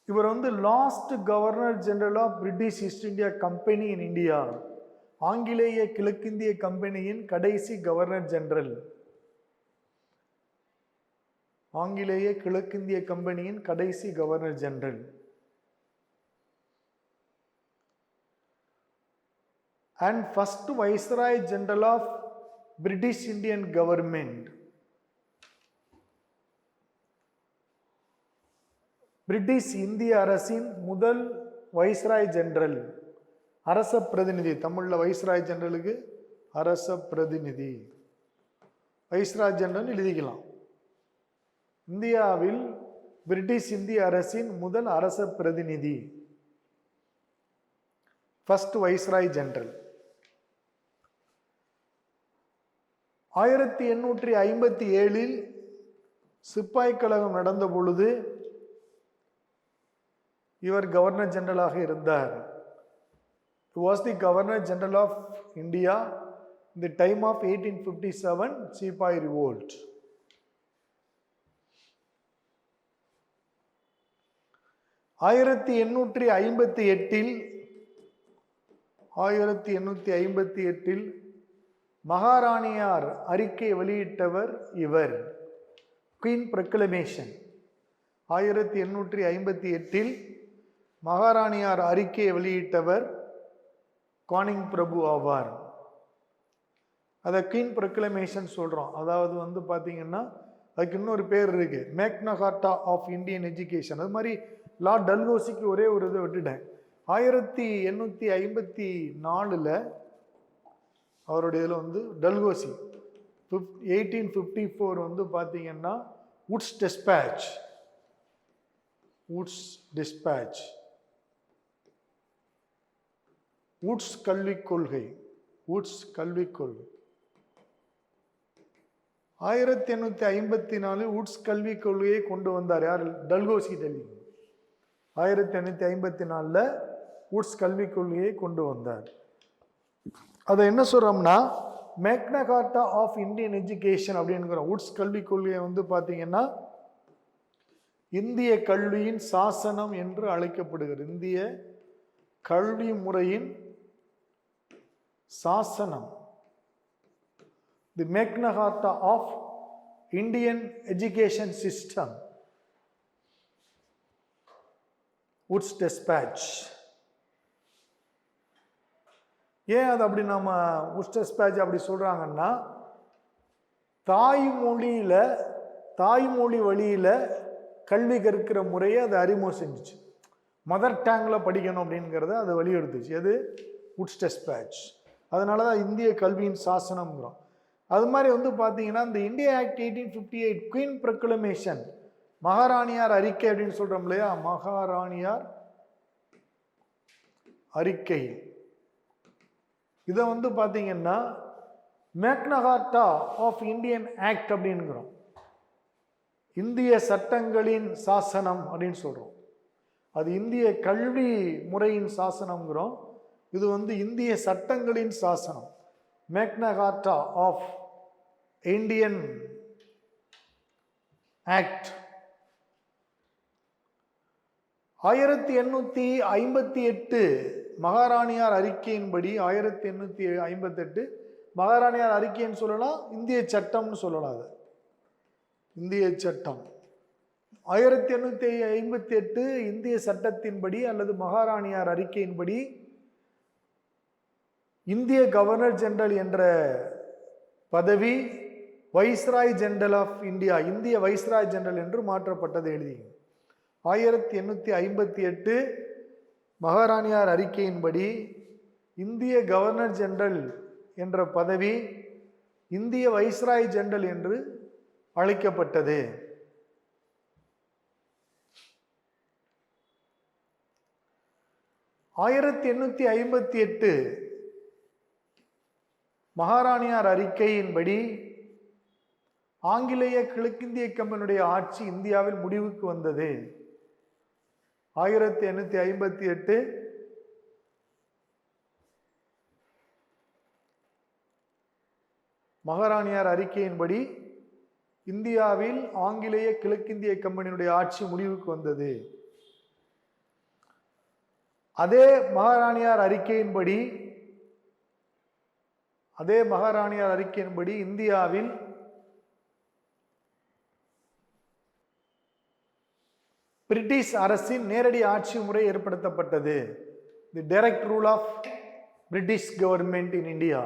இவர் வந்து last governor general of British East India company in India, ஆங்கிலேய கிழக்கிந்திய கம்பெனியின் கடைசி கவர்னர் ஜெனரல். ஆங்கிலேய கிழக்கிந்திய கம்பெனியின் கடைசி governor general. And first viceroy general of British Indian government. பிரிட்டிஷ் இந்திய அரசின் முதல் வைஸ்ராய் ஜெனரல். அரச பிரதிநிதி, தமிழ்ல வைஸ்ராய் ஜெனரலுக்கு அரச பிரதிநிதி, வைஸ்ராய் ஜெனரல் எழுதிக்கலாம். இந்தியாவில் பிரிட்டிஷ் இந்திய அரசின் முதல் அரச பிரதிநிதி, ஃபர்ஸ்ட் வைஸ்ராய் ஜெனரல். 1857 சிப்பாய் கழகம் நடந்த பொழுது இவர் கவர்னர் ஜெனரலாக இருந்தார். He was the Governor General of India in the time of 1857 Sepoy Revolt. 1858 மகாராணியார் அறிக்கை வெளியிட்டவர் இவர். Queen proclamation. 1858 மகாராணியார் அறிக்கையை வெளியிட்டவர் கானிங் பிரபு ஆவார். அதை குயின் ப்ரொக்ளமேஷன் சொல்றோம். அதாவது வந்து பாத்தீங்கன்னா அதுக்கு இன்னொரு பேர் இருக்கு, மேக்னா கார்ட்டா ஆஃப் இந்தியன் எஜுகேஷன். அது மாதிரி லார்ட் டல்ஹௌசிக்கு ஒரே ஒரு இதை விட்டுட்டேன். 1854 அவருடைய இதில் வந்து டல்ஹௌசி 1854 வந்து பார்த்தீங்கன்னா வுட்ஸ் டிஸ்பேட்ச், வுட்ஸ் கல்விக் கொள்கை 1854 வுட்ஸ் கல்விக் கொள்கையை கொண்டு வந்தார். யார்? டல்ஹௌசி. டெல்லி 1854 வுட்ஸ் கல்விக் கொள்கையை கொண்டு வந்தார். அதை என்ன சொல்றோம்னா மேக்னா Carta of Indian education அப்படின்னுக்கிறோம். Woods கல்விக் கொள்கையை வந்து பார்த்தீங்கன்னா இந்திய கல்வியின் சாசனம் என்று அழைக்கப்படுகிறது. இந்திய கல்வி முறையின் சாசனம், the Magna Carta of Indian education system, Wood's despatch. ஏன் அது அப்படி நம்ம வுட்ஸ் டிஸ்பேட்ச் அப்படி சொல்றாங்கன்னா, தாய்மொழி வழியில கல்வி கற்கிற முறையை அதை அறிமுகம் செஞ்சிச்சு. மதர் டேங்க்ல படிக்கணும் அப்படிங்கிறத அதை வலியுறுத்துச்சு. அது வுட்ஸ் டிஸ்பேட்ச். அதனால தான் இந்திய கல்வியின் சாசனம்ங்கிறோம். அது மாதிரி வந்து பார்த்தீங்கன்னா இந்த இந்தியா ஆக்ட் 1858 குயின் ப்ரொக்ளமேஷன், மகாராணியார் அறிக்கை அப்படின்னு சொல்றோம் இல்லையா, மகாராணியார் அறிக்கை. இதை வந்து பார்த்தீங்கன்னா மேக்னா கார்ட்டா ஆஃப் இந்தியன் ஆக்ட் அப்படின்னுங்கிறோம். இந்திய சட்டங்களின் சாசனம் அப்படின்னு சொல்றோம். அது இந்திய கல்வி முறையின் சாசனம்ங்கிறோம். இது வந்து இந்திய சட்டங்களின் சாசனம், மேக்னா கார்ட்டா ஆஃப் இந்தியன் ஆக்ட். 1858 மகாராணியார் அறிக்கையின்படி, 1858 மகாராணியார் அறிக்கைன்னு சொல்லலாம், இந்திய சட்டம்னு சொல்லலாம். அது இந்திய சட்டம். 1858 இந்திய சட்டத்தின்படி அல்லது மகாராணியார் அறிக்கையின்படி இந்திய கவர்னர் ஜெனரல் என்ற பதவி வைஸ்ராய் ஜெனரல் ஆஃப் இந்தியா, இந்திய வைஸ்ராய் ஜெனரல் என்று மாற்றப்பட்டது. எழுதி 1858 மகாராணியார் அறிக்கையின்படி இந்திய கவர்னர் ஜெனரல் என்ற பதவி இந்திய வைஸ்ராய் ஜெனரல் என்று அழைக்கப்பட்டது. (1858) மகாராணியார் அறிக்கையின்படி ஆங்கிலேய கிழக்கிந்திய கம்பெனியுடைய ஆட்சி இந்தியாவில் முடிவுக்கு வந்தது? 1858, மகாராணியார் அறிக்கையின்படி இந்தியாவில் ஆங்கிலேய கிழக்கிந்திய கம்பெனியுடைய ஆட்சி முடிவுக்கு வந்தது. அதே மகாராணியார் அறிக்கையின்படி இந்தியாவில் பிரிட்டிஷ் அரசின் நேரடி ஆட்சி முறை ஏற்படுத்தப்பட்டது. The direct rule of British government in India.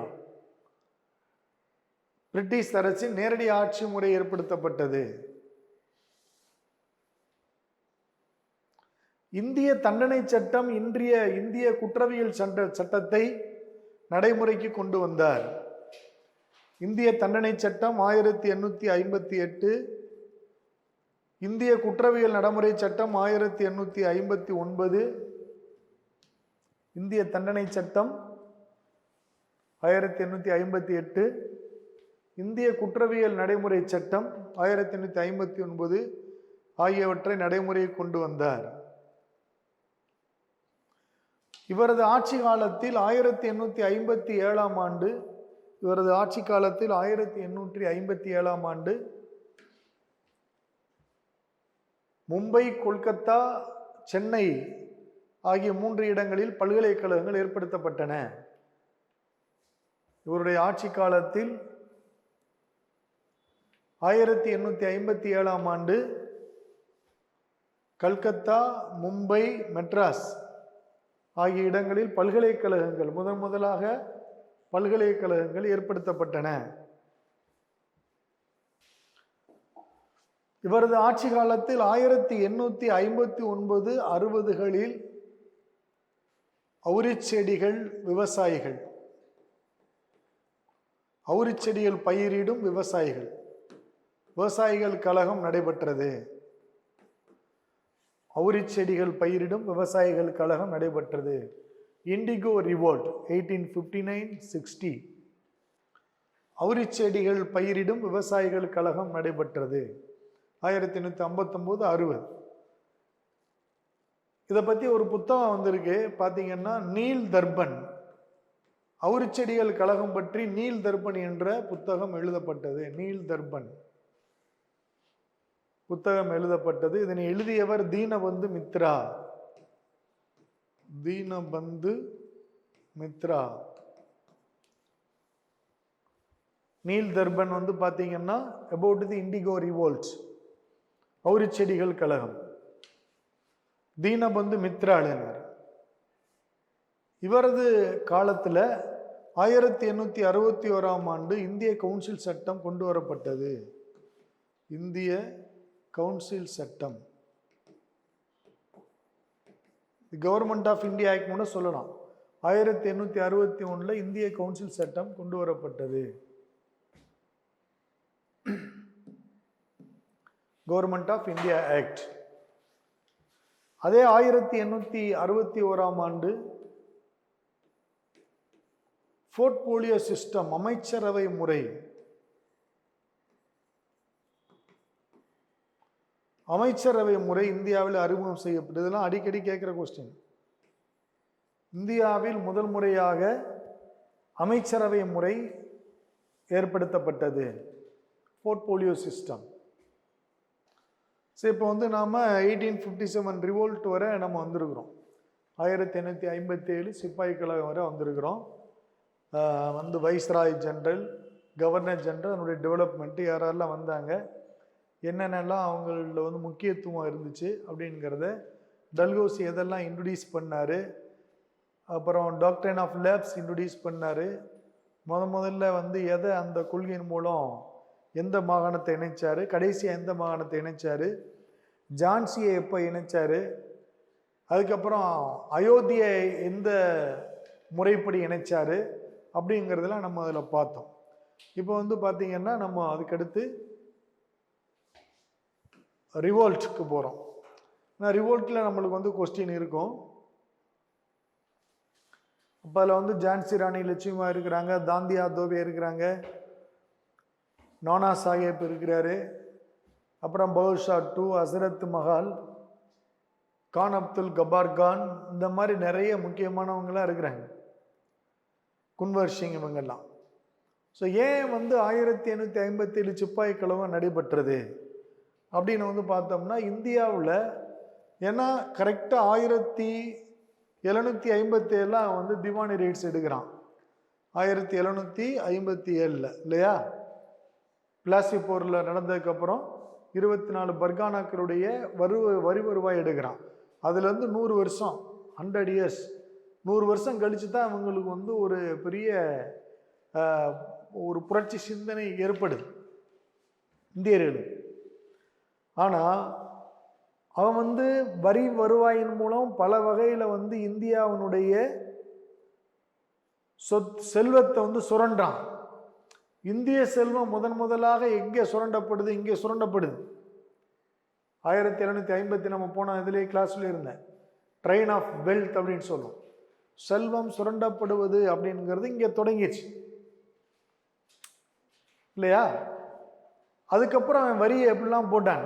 பிரிட்டிஷ் அரசின் நேரடி ஆட்சி முறை ஏற்படுத்தப்பட்டது. இந்திய தண்டனை சட்டம் இன்றைய இந்திய குற்றவியல் சட்டத்தை நடைமுறைக்கு கொண்டு வந்தார். இந்திய தண்டனை சட்டம் 1858, இந்திய குற்றவியல் நடைமுறை சட்டம் 1859, இந்திய தண்டனை சட்டம் 1858, இந்திய குற்றவியல் நடைமுறை சட்டம் 1859 ஆகியவற்றை நடைமுறையை கொண்டு வந்தார். இவரது ஆட்சி காலத்தில் 1857 ஆண்டு இவரது ஆட்சி காலத்தில் 1857 ஆண்டு மும்பை, கொல்கத்தா, சென்னை ஆகிய 3 இடங்களில் பல்கலைக்கழகங்கள் ஏற்படுத்தப்பட்டன. இவருடைய ஆட்சி காலத்தில் 1857 ஆண்டு கல்கத்தா, மும்பை, மெட்ராஸ் ஆகிய இடங்களில் பல்கலைக்கழகங்கள் முதலாக பல்கலைக்கழகங்கள் ஏற்படுத்தப்பட்டன. இவரது ஆட்சி காலத்தில் 1859, 60களில் அவுரிச்செடிகள் பயிரிடும் விவசாயிகள் கழகம் நடைபெற்றது. அவுரிச்செடிகள் பயிரிடும் விவசாயிகள் கழகம் நடைபெற்றது. Indigo revolt 1859-60. அவுரிச்செடிகள் பயிரிடும் விவசாயிகள் கழகம் நடைபெற்றது 1859-60. இதை பற்றி ஒரு புத்தகம் வந்திருக்கு பார்த்தீங்கன்னா, நீல் தர்பன், அவுரிச்செடிகள் கழகம் பற்றி நீல் தர்பன் என்ற புத்தகம் எழுதப்பட்டது. நீல் தர்பன் புத்தகம் எழுதப்பட்டது. இதனை எழுதியவர் தீனபந்து மித்ரா. நீல் தர்பன் பார்த்தீங்கன்னா அபவுட் தி இண்டிகோ ரிவோல்ட், அவுரிச்செடிகள் கழகம், தீனபந்து மித்ரா எழுதினார். இவரது காலத்தில் 1861 ஆண்டு இந்திய கவுன்சில் சட்டம் கொண்டு வரப்பட்டது. இந்திய கவுன்சில் சட்டம், கவர்மெண்ட் ஆஃப் இந்தியா ஆக்ட் கூட சொல்லலாம். 1861 இந்திய கவுன்சில் சட்டம் கொண்டு வரப்பட்டது. Government of India act. அதே 1861 ஆண்டு போர்ட்போலியோ சிஸ்டம், அமைச்சரவை முறை, இந்தியாவில் அறிமுகம் செய்யப்பட்டது. இதெல்லாம் அடிக்கடி கேட்கிற கொஸ்டின். இந்தியாவில் முதல் முறையாக அமைச்சரவை முறை ஏற்படுத்தப்பட்டது, போர்ட்போலியோ சிஸ்டம். இப்போ நாம் 1857 ரிவோல்ட் வரை நம்ம வந்திருக்கிறோம். 1857 சிப்பாய் கழகம் வரை வந்திருக்கிறோம். வைஸ்ராய் ஜெனரல், கவர்னர் ஜெனரல், அதனுடைய டெவலப்மெண்ட்டு யாரெல்லாம் வந்தாங்க, என்னென்னலாம் அவங்கள முக்கியத்துவம் இருந்துச்சு அப்படிங்கிறத டல்ஹௌசி எதெல்லாம் இன்ட்ரடியூஸ் பண்ணார். அப்புறம் டாக்ட்ரைன் ஆஃப் லேப்ஸ் இன்ட்ரடியூஸ் பண்ணார். முதல்ல எதை அந்த கொள்கையின் மூலம் எந்த மாகாணத்தை இணைச்சார், கடைசியாக எந்த மாகாணத்தை இணைச்சார், ஜான்சியை எப்போ இணைச்சார், அதுக்கப்புறம் அயோத்தியை எந்த முறைப்படி இணைச்சார் அப்படிங்கிறதெல்லாம் நம்ம அதில் பார்த்தோம். இப்போ பார்த்திங்கன்னா நம்ம அதுக்கடுத்து ரிவோல்ட்டுக்கு போகிறோம். ரிவோல்ட்டில் நம்மளுக்கு கொஸ்டின் இருக்கும். அப்போ அதில் ஜான்சி ராணி லட்சுமிபாய் இருக்கிறாங்க, தாந்தியா தோபே இருக்கிறாங்க, நானா சாஹேப் இருக்கிறாரு, அப்புறம் பவுஷா டூ, ஹசரத் மஹால், கான் அப்துல் கபார் கான், இந்த மாதிரி நிறைய முக்கியமானவங்களாம் இருக்கிறாங்க. குன்வர் சிங் இவங்கெல்லாம். ஸோ ஏன் வந்து 1857 சிப்பாய் கலவரம் நடைபெற்றது அப்படின்னு வந்து பார்த்தோம்னா, இந்தியாவில் ஏன்னா கரெக்டாக 1757 வந்து திவானி ரைட்ஸ் எடுக்கிறான். 1757 இல்லையா? பிளாசி போரில் நடந்ததுக்கப்புறம் 24 பர்கானாக்களுடைய வரி வருவாய் எடுக்கிறான். அதுலேருந்து 100 வருஷம், 100 இயர்ஸ், 100 வருஷம் கழித்து தான் அவங்களுக்கு வந்து ஒரு பெரிய ஒரு புரட்சி சிந்தனை ஏற்படுது இந்தியர்களுக்கு. ஆனால் அவன் வந்து வரி வருவாயின் மூலம் பல வகையில் வந்து இந்தியாவினுடைய செல்வத்தை வந்து சுரண்டான். இந்திய செல்வம் முதலாக எங்கே சுரண்டப்படுது? இங்கே சுரண்டப்படுது. 1750 நம்ம போன இதிலே கிளாஸ்ல இருந்தேன், ட்ரெயின் ஆஃப் வெல்த் அப்படின்னு சொல்லுவோம். செல்வம் சுரண்டப்படுவது அப்படிங்கிறது இங்கே தொடங்கிடுச்சு இல்லையா? அதுக்கப்புறம் அவன் வரியை எப்படிலாம் போட்டான்?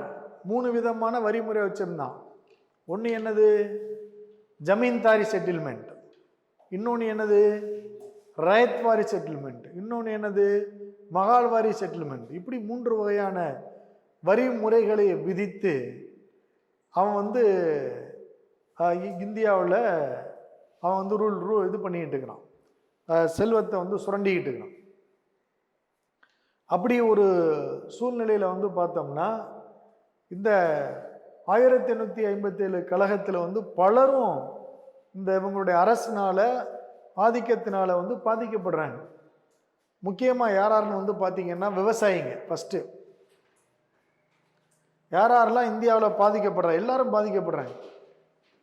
3 விதமான வரிமுறை வச்சிருந்தான். ஒன்று என்னது? ஜமீன்தாரி செட்டில்மெண்ட். இன்னொன்று என்னது? ரயத்வாரி செட்டில்மெண்ட். இன்னொன்று என்னது? மகால்வாரி செட்டில்மெண்ட். இப்படி 3 வகையான வரி முறைகளை விதித்து அவன் வந்து இந்தியாவில் அவன் வந்து இது பண்ணிக்கிட்டு இருக்கிறான், செல்வத்தை வந்து சுரண்டிக்கிட்டு இருக்கிறான். அப்படி ஒரு சூழ்நிலையில் வந்து பார்த்தோம்னா, இந்த 1857 கழகத்தில் வந்து பலரும் இந்த இவங்களுடைய அரசினால ஆதிக்கத்தினால வந்து பாதிக்கப்படுறாங்க. முக்கியமாக யாராருன்னு வந்து பார்த்தீங்கன்னா விவசாயிங்க. ஃபஸ்ட்டு யாரெல்லாம் இந்தியாவில் பாதிக்கப்படுறாங்க? எல்லாரும் பாதிக்கப்படுறாங்க.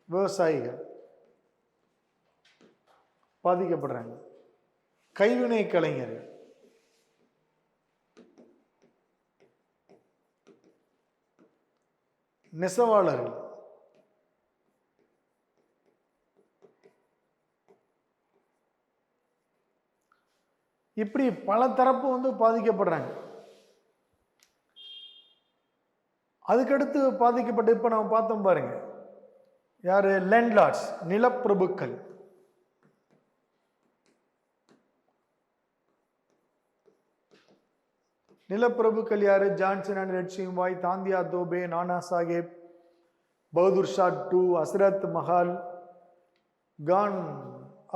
விவசாயிகள் பாதிக்கப்படுறாங்க, கைவினை கலைஞர்கள், நெசவாளர்கள், இப்படி பல தரப்பு வந்து பாதிக்கப்படுறாங்க. அதுக்கடுத்து பாதிக்கப்பட்டு இப்ப நம்ம பார்த்தோம் பாருங்க, யாரு? லேண்ட்லார்ட்ஸ், நிலப்பிரபுக்கள். நிலப்பிரபுக்கள் யாரு? ஜான்சன் அண்ட் ரெட்சிங்வாய், தாந்தியா தோபே, நானா சாஹேப், பகதூர் ஷா டூ, ஹசரத் மஹால், கான்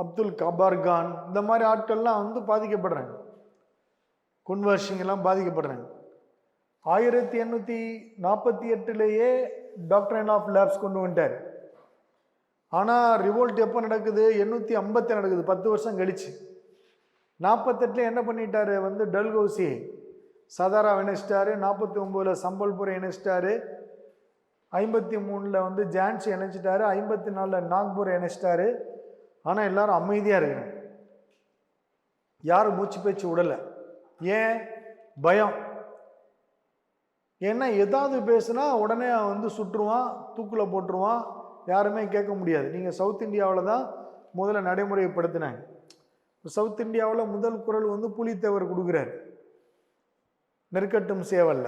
அப்துல் கபார் கான், இந்த மாதிரி ஆட்கள்லாம் வந்து பாதிக்கப்படுறாங்க. குன்வர் சிங் எல்லாம் பாதிக்கப்படுறாங்க. 1848 டாக்டரைன் ஆஃப் லேப்ஸ் கொண்டு வந்துட்டார். ஆனால் ரிவோல்ட் எப்போ நடக்குது? 850 நடக்குது, 10 வருஷம் கழிச்சு. 48 என்ன பண்ணிட்டாரு? வந்து டல்கௌசி சதாரா இணைச்சிட்டாரு, 49 சம்பல்புரை இணைச்சிட்டாரு, 53 வந்து ஜான்சி இணைச்சிட்டாரு, 54 நாக்பூரை இணைச்சிட்டாரு. ஆனால் எல்லாரும் அமைதியாக இருக்கிறாங்க, யாரும் மூச்சு பேச்சு விடலை. ஏன்? பயம். ஏன்னா ஏதாவது பேசுனா உடனே வந்து சுட்டுருவான், தூக்கில் போட்டுருவான், யாருமே கேட்க முடியாது. நீங்கள் சவுத் இந்தியாவில் தான் முதல்ல நடைமுறைப்படுத்தினாங்க. சவுத் இந்தியாவில் முதல் குரல் வந்து புலித்தேவர் கொடுக்குறாரு, நெருக்கட்டும் சேவல்ல.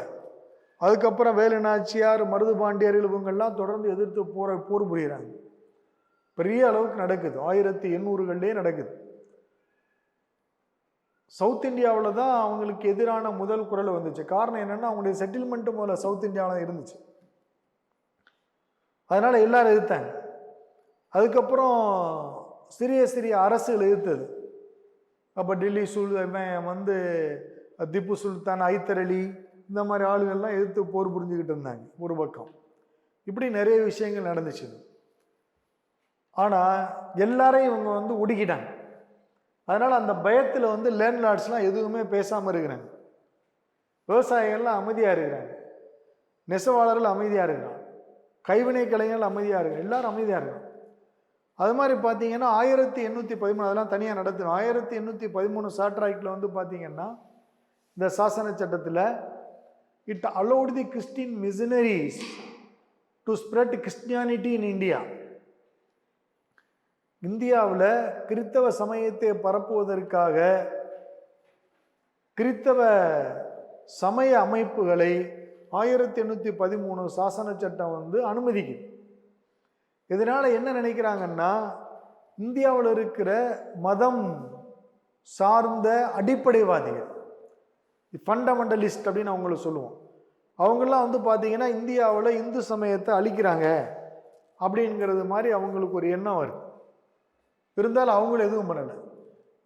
அதுக்கப்புறம் வேலு நாச்சியார், மருது பாண்டியர்கள் இவங்கெல்லாம் தொடர்ந்து எதிர்த்து போர் புரிகிறாங்க. பெரிய அளவுக்கு நடக்குது, 1800களே நடக்குது. சவுத் இந்தியாவில் தான் அவங்களுக்கு எதிரான முதல் குரல் வந்துச்சு. காரணம் என்னன்னா, அவங்களுடைய செட்டில்மெண்ட் முதல்ல சவுத் இந்தியாவில் இருந்துச்சு, அதனால எல்லாரும் எதிர்த்தாங்க. அதுக்கப்புறம் சிறிய சிறிய அரசுகள் எதிர்த்தது. அப்போ டெல்லி வந்து திப்பு சுல்தான், ஐத்தர் அலி, இந்த மாதிரி ஆளுகள்லாம் எதிர்த்து போர் புரிஞ்சுக்கிட்டு இருந்தாங்க ஒரு பக்கம். இப்படி நிறைய விஷயங்கள் நடந்துச்சு. ஆனால் எல்லாரையும் இவங்க வந்து ஒடுக்கிட்டாங்க. அதனால அந்த பயத்தில் வந்து லேண்ட்லார்ட்ஸ்லாம் எதுவுமே பேசாமல் இருக்கிறாங்க. விவசாயிகள்லாம் அமைதியாக இருக்கிறாங்க, நெசவாளர்கள் அமைதியாக இருக்கிறாங்க, கைவினை கலைஞர்கள் அமைதியாக இருக்கிறாங்க, எல்லாரும் அமைதியாக இருக்கிறாங்க. அது மாதிரி பார்த்தீங்கன்னா 1813 அதெல்லாம் தனியாக நடத்தணும். 1813 சாட்ராக்டில் வந்து பார்த்தீங்கன்னா, இந்த சாசன சட்டத்தில் it allot the Christian missionaries to spread Christianity in India. இந்தியாவில் கிறித்தவ சமயத்தை பரப்புவதற்காக கிறித்தவ சமய அமைப்புகளை 1813 சாசன சட்டம் வந்து அனுமதிக்குது. இதனால என்ன நினைக்கிறாங்கன்னா, இந்தியாவில் இருக்கிற மதம் சார்ந்த அடிப்படைவாதிகள், ஃபண்டமெண்டலிஸ்ட் அப்படின்னு அவங்கள சொல்லுவோம், அவங்கெல்லாம் வந்து பார்த்தீங்கன்னா இந்தியாவில் இந்து சமயத்தை அழிக்கிறாங்க அப்படிங்கிறது மாதிரி அவங்களுக்கு ஒரு எண்ணம் வருது. இருந்தாலும் அவங்களும் எதுவும் பண்ணலை.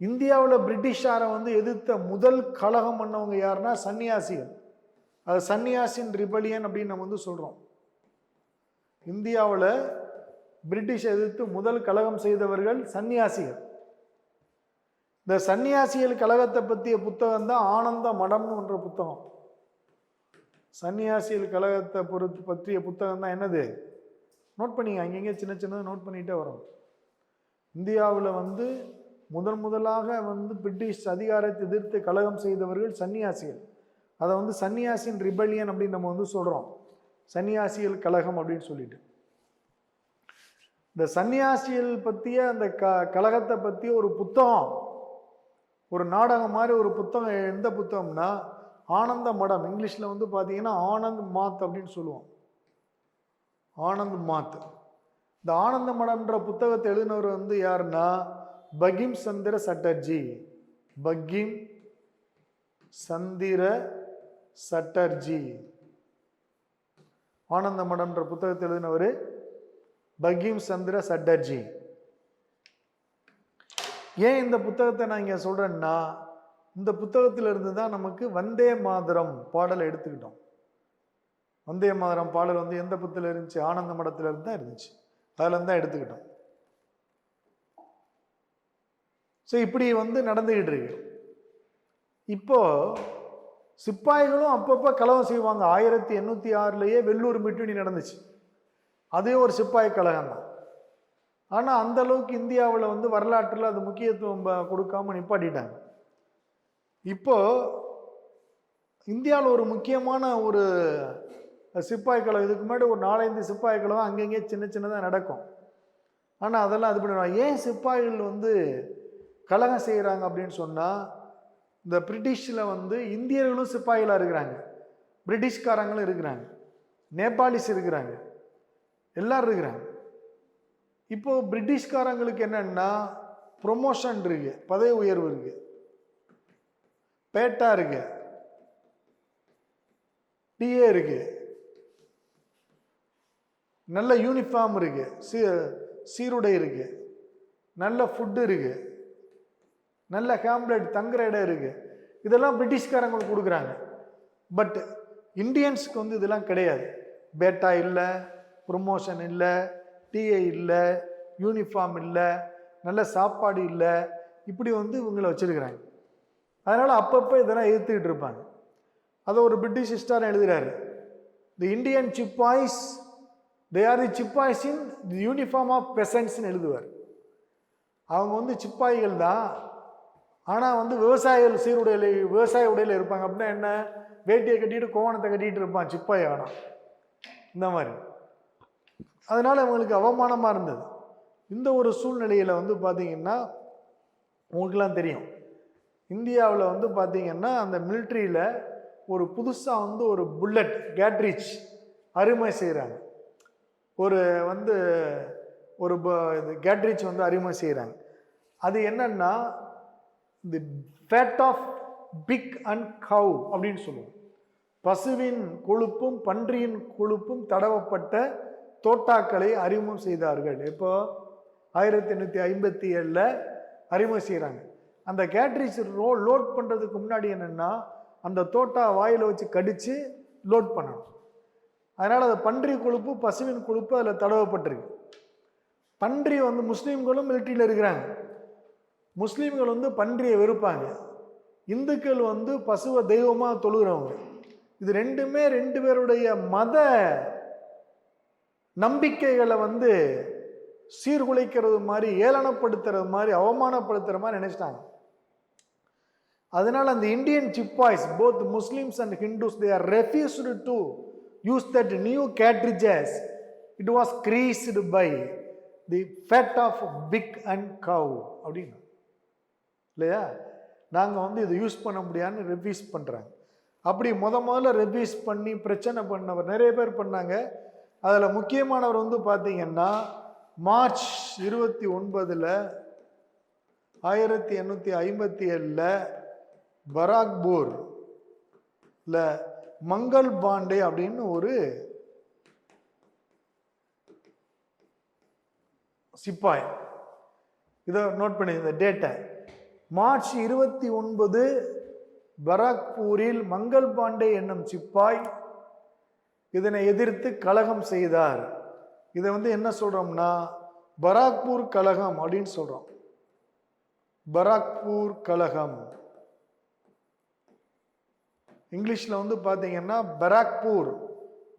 இந்தியாவில் பிரிட்டிஷாரை வந்து எதிர்த்த முதல் கலகம் பண்ணவங்க யாருன்னா சன்னியாசிகள். அது சன்னியாசின் ரிபலியன் அப்படின்னு நம்ம வந்து சொல்கிறோம். இந்தியாவில் பிரிட்டிஷ் எதிர்த்து முதல் கலகம் செய்தவர்கள் சன்னியாசிகள். இந்த சன்னியாசிகள் கழகத்தை பற்றிய புத்தகம் தான் ஆனந்த மடம்னு என்ற புத்தகம். சன்னியாசிகள் கழகத்தை பற்றிய புத்தகம் தான் என்னது, நோட் பண்ணிங்க, அங்கங்கே சின்ன சின்னதாக நோட் பண்ணிகிட்டே வரும். இந்தியாவில் வந்து முதலாக வந்து பிரிட்டிஷ் அதிகாரத்தை எதிர்த்து கலகம் செய்தவர்கள் சன்னியாசிகள். அதை வந்து சன்னியாசின் ரிபலியன் அப்படின்னு நம்ம வந்து சொல்கிறோம், சன்னியாசிகள் கழகம் அப்படின்னு சொல்லிட்டு. இந்த சன்னியாசிகள் பற்றிய அந்த கழகத்தை பற்றிய ஒரு புத்தகம், ஒரு நாடகம் மாதிரி ஒரு புத்தகம். எந்த புத்தகம்னா ஆனந்த மடம். இங்கிலீஷில் வந்து பார்த்தீங்கன்னா ஆனந்த் மாத் அப்படின்னு சொல்லுவோம், ஆனந்த் மாத். இந்த ஆனந்த மடம்ன்ற புத்தகத்தை எழுதினவர் வந்து யாருன்னா பகிம் சந்திர சட்டர்ஜி. பகிம் சந்திர சட்டர்ஜி ஆனந்த மடம்ன்ற புத்தகத்தை எழுதினவர் பகிம் சந்திர சட்டர்ஜி. ஏன் இந்த புத்தகத்தை நான் இங்கே சொல்கிறேன்னா, இந்த புத்தகத்திலிருந்து தான் நமக்கு வந்தே மாதரம் பாடலை எடுத்துக்கிட்டோம். வந்தே மாதரம் பாடல் வந்து எந்த புத்தகத்தில் இருந்துச்சு, ஆனந்த மடத்தில் இருந்து தான் இருந்துச்சு, அதில் தான் எடுத்துக்கிட்டோம். ஸோ இப்படி வந்து நடந்துக்கிட்டு இருக்கு. இப்போ சிப்பாய்களும் அப்பப்போ கலகம் செய்வாங்க. 1806 வெள்ளூர் மிட்டுனி நடந்துச்சு, அதே ஒரு சிப்பாய் கழகம் தான். ஆனால் அந்த அளவுக்கு இந்தியாவில் வந்து வரலாற்றில் அது முக்கியத்துவம் கொடுக்காம நிப்பாட்டிட்டாங்க. இப்போ இந்தியாவில் ஒரு முக்கியமான ஒரு சிப்பாய் கழகம், இதுக்கு முன்னாடி ஒரு 4-5 சிப்பாய் கழகம் அங்கங்கே சின்ன சின்னதாக நடக்கும். ஆனால் அதெல்லாம் அது பண்ணுவாங்க. ஏன் சிப்பாய்கள் வந்து கலகம் செய்கிறாங்க அப்படின்னு சொன்னால், இந்த பிரிட்டிஷில் வந்து இந்தியர்களும் சிப்பாய்களாக இருக்கிறாங்க, பிரிட்டிஷ்காரங்களும் இருக்கிறாங்க, நேபாளிஸ் இருக்கிறாங்க, எல்லாரும் இருக்கிறாங்க. இப்போ பிரிட்டிஷ்காரங்களுக்கு என்னன்னா ப்ரொமோஷன் இருக்கு, பதவி உயர்வு இருக்கு, பேட்டா இருக்கு, டிஏ இருக்கு, நல்ல யூனிஃபார்ம் இருக்கு, சீருடை இருக்கு, நல்ல ஃபுட்டு இருக்கு, நல்ல ஹேம்லெட் தங்குற இடம் இருக்கு. இதெல்லாம் பிரிட்டிஷ்காரங்களுக்கு கொடுக்குறாங்க. பட் இந்தியன்ஸுக்கு வந்து இதெல்லாம் கிடையாது. பேட்டா இல்லை, ப்ரொமோஷன் இல்லை, டிஏ இல்லை, யூனிஃபார்ம் இல்லை, நல்ல சாப்பாடு இல்லை, இப்படி வந்து இவங்களை வச்சிருக்கிறாங்க. அதனால் அப்பப்போ இதெல்லாம் எதிர்த்துக்கிட்டு இருப்பாங்க. அதை ஒரு பிரிட்டிஷ் ஹிஸ்டாரியன் எழுதுகிறாரு, the Indian sepoys they are the sepoys in the uniform of பெசன்ட்ஸ்ன்னு எழுதுவார். அவங்க வந்து சிப்பாய்கள் தான், ஆனால் வந்து விவசாயிகள் விவசாய உடையில் இருப்பாங்க. அப்படின்னா என்ன, வேட்டியை கட்டிட்டு கோவணத்தை கட்டிகிட்டு இருப்பான் சிப்பாய். ஆனால் இந்த மாதிரி அதனால் அவங்களுக்கு அவமானமாக இருந்தது. இந்த ஒரு சூழ்நிலையில் வந்து பார்த்திங்கன்னா, உங்களுக்கெல்லாம் தெரியும், இந்தியாவில் வந்து பார்த்திங்கன்னா அந்த மிலிட்ரியில் ஒரு புதுசாக வந்து ஒரு புல்லட் கேட்ரிச் அருமை செய்கிறாங்க. ஒரு வந்து ஒரு கேட்ரிச் வந்து அருமை செய்கிறாங்க. அது என்னன்னா தி ஃபேட் ஆஃப் பிக் அண்ட் கவ் அப்படின்னு சொல்லுவோம். பசுவின் கொழுப்பும் பன்றியின் கொழுப்பும் தடவப்பட்ட தோட்டாக்களை அறிமுகம் செய்தார்கள். இப்போ 1857 அறிமுகம் செய்கிறாங்க. அந்த கேட்ரிச் லோட் பண்ணுறதுக்கு முன்னாடி என்னென்னா, அந்த தோட்டா வாயில் வச்சு கடித்து லோட் பண்ணணும். அதனால் அது பன்றி கொழுப்பு பசுவின் கொழுப்பு அதில் தடவப்பட்டிருக்கு. பன்றி வந்து முஸ்லீம்களும் மிலிட்ரியில் இருக்கிறாங்க. முஸ்லீம்கள் வந்து பன்றியை வெறுப்பாங்க, இந்துக்கள் வந்து பசுவை தெய்வமாக தொழுகிறவங்க. இது ரெண்டுமே 2 பேருடைய மத நம்பிக்கைகளை வந்து சீர்குலைக்கிறது மாதிரி, ஏளனப்படுத்துறது மாதிரி, அவமானப்படுத்துகிற மாதிரி நினைச்சிட்டாங்க. அதனால் அந்த Indian sepoys, both Muslims and Hindus, they are refused to use that new cartridges. It was creased by the fat of pig and cow அப்படின்னு இல்லையா. நாங்கள் வந்து இதை யூஸ் பண்ண முடியாதுன்னு ரெஃப்யூஸ் பண்ணுறாங்க. அப்படி முதல்ல ரெபியூஸ் பண்ணி பிரச்சனை பண்ணவர் நிறைய பேர் பண்ணாங்க. அதில் முக்கியமானவர் வந்து பார்த்தீங்கன்னா மார்ச் 29 1857 பராக்பூர்ல மங்கள் பாண்டே அப்படின்னு ஒரு சிப்பாய். இதை நோட் பண்ணி இந்த டேட்டை. மார்ச் 29 பராக்பூரில் மங்கள் பாண்டே என்னும் சிப்பாய் இதனை எதிர்த்து கலகம் செய்தார். இதை வந்து என்ன சொல்றோம்னா பராக்பூர் கலகம் அப்படின்னு சொல்றோம். பராக்பூர் கலகம் இங்கிலீஷ்ல வந்து பாத்தீங்கன்னா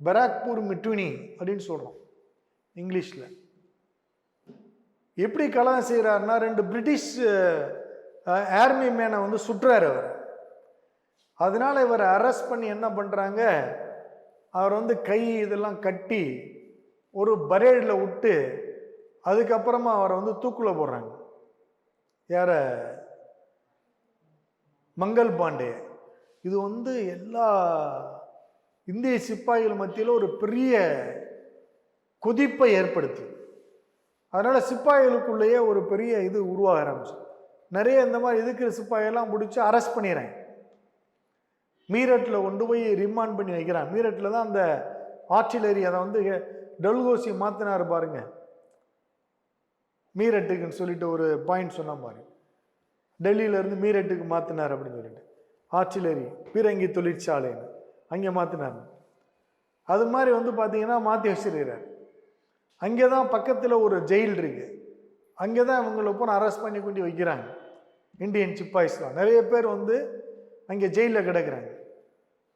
பராக்பூர் மிட்டுனி அப்படின்னு சொல்றோம் இங்கிலீஷ்ல. எப்படி கலகம் செய்யறாருன்னா 2 பிரிட்டிஷ் ஆர்மி மேனை வந்து சுற்றுறாரு அவர். அதனால இவரை அரெஸ்ட் பண்ணி என்ன பண்றாங்க, அவர் வந்து கை இதெல்லாம் கட்டி ஒரு பரேடில் விட்டு அதுக்கப்புறமா அவரை வந்து தூக்குல போடுறாங்க. யார? மங்கள் பாண்டே. இது வந்து எல்லா இந்திய சிப்பாய்கள் மத்தியில் ஒரு பெரிய கொதிப்பை ஏற்படுத்தி, அதனால சிப்பாய்களுக்குள்ளேயே ஒரு பெரிய இது உருவாக ஆரம்பிச்சு. நிறைய இந்த மாதிரி இருக்கிற சிப்பாயெல்லாம் பிடிச்சி அரெஸ்ட் பண்ணிடுறேன். மீரட்டில் கொண்டு போய் ரிமாண்ட் பண்ணி வைக்கிறான். மீரட்டில் தான் அந்த ஆர்டிலரி அதை வந்து டல்கோசி மாற்றினார் பாருங்க. மீரட்டுக்குன்னு சொல்லிட்டு ஒரு பாயிண்ட் சொன்ன பாருங்க. டெல்லியிலேருந்து மீரட்டுக்கு மாற்றினார் அப்படின்னு சொல்லிட்டு ஆர்டிலரி பீரங்கி தொழிற்சாலைன்னு அங்கே மாற்றினார். அது மாதிரி வந்து பார்த்தீங்கன்னா மாற்றி வச்சிருக்கிறார். அங்கே தான் பக்கத்தில் ஒரு ஜெயில் இருக்கு. அங்கே தான் இவங்களை போய் அரெஸ்ட் பண்ணி கொண்டு வைக்கிறாங்க. இந்தியன் சிப்பாய்ஸ்லாம் நிறைய பேர் வந்து அங்கே ஜெயிலில் கிடக்கிறாங்க.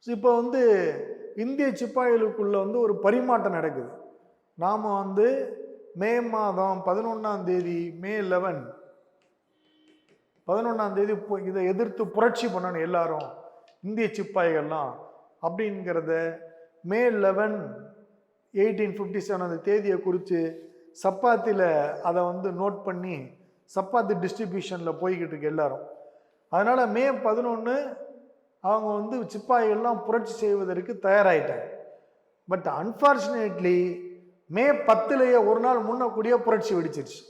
இப்போ வந்து இந்திய சிப்பாய்களுக்குள்ள வந்து ஒரு பரிமாற்றம் நடக்குது. நாம் வந்து மே மாதம் 11ஆம் தேதி மே 11ஆம் தேதி இதை எதிர்த்து புரட்சி பண்ணணும் எல்லாரும் இந்திய சிப்பாய்கள்லாம் அப்படிங்கிறத மே 11 1857 அந்த தேதியை குறித்து சப்பாத்தியில் அதை வந்து நோட் பண்ணி சப்பாத்தி டிஸ்ட்ரிபியூஷனில் போய்கிட்டு இருக்கு எல்லாரும். அதனால் மே 11 அவங்க வந்து சிப்பாய்கள்லாம் புரட்சி செய்வதற்கு தயாராகிட்டாங்க. பட் அன்ஃபார்ச்சுனேட்லி மே 10 ஒரு நாள் முன்னக்கூடிய புரட்சி வெடிச்சிருச்சு.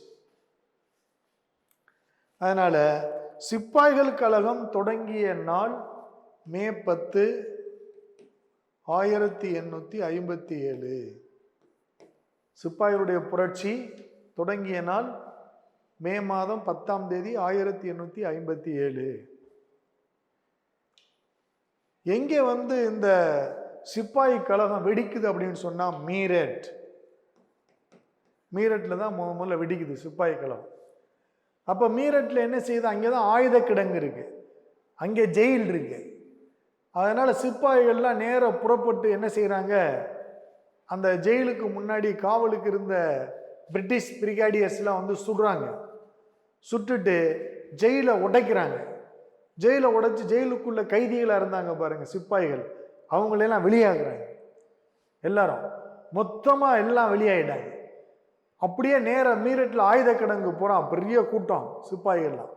அதனால சிப்பாய்கள் கழகம் தொடங்கிய நாள் மே 10 1857. சிப்பாய்களுடைய புரட்சி தொடங்கிய நாள் மே மாதம் 10ஆம் தேதி 1857. எங்கே வந்து இந்த சிப்பாய் கழகம் வெடிக்குது அப்படின்னு சொன்னா மீரட்டில் தான் முதல்ல வெடிக்குது சிப்பாய் கழகம். அப்போ மீரட்டில் என்ன செய்யுது, அங்கே தான் ஆயுத கிடங்கு இருக்கு, அங்கே ஜெயில் இருக்கு. அதனால சிப்பாய்கள்லாம் நேராக புறப்பட்டு என்ன செய்கிறாங்க, அந்த ஜெயிலுக்கு முன்னாடி காவலுக்கு இருந்த பிரிட்டிஷ் பிரிகாடியர்ஸ்லாம் வந்து சுடுறாங்க. சுட்டுட்டு ஜெயிலை உடைக்கிறாங்க. ஜெயிலை உடைச்சி ஜெயிலுக்குள்ள கைதிகளாக இருந்தாங்க பாருங்க சிப்பாய்கள், அவங்களெல்லாம் வெளியாகிறாங்க. எல்லாரும் மொத்தமாக எல்லாம் வெளியாயிட்டாங்க. அப்படியே நேராக மீரட்டில் ஆயுத கிடங்கு போகிறான் பெரிய கூட்டம் சிப்பாய்கள்லாம்.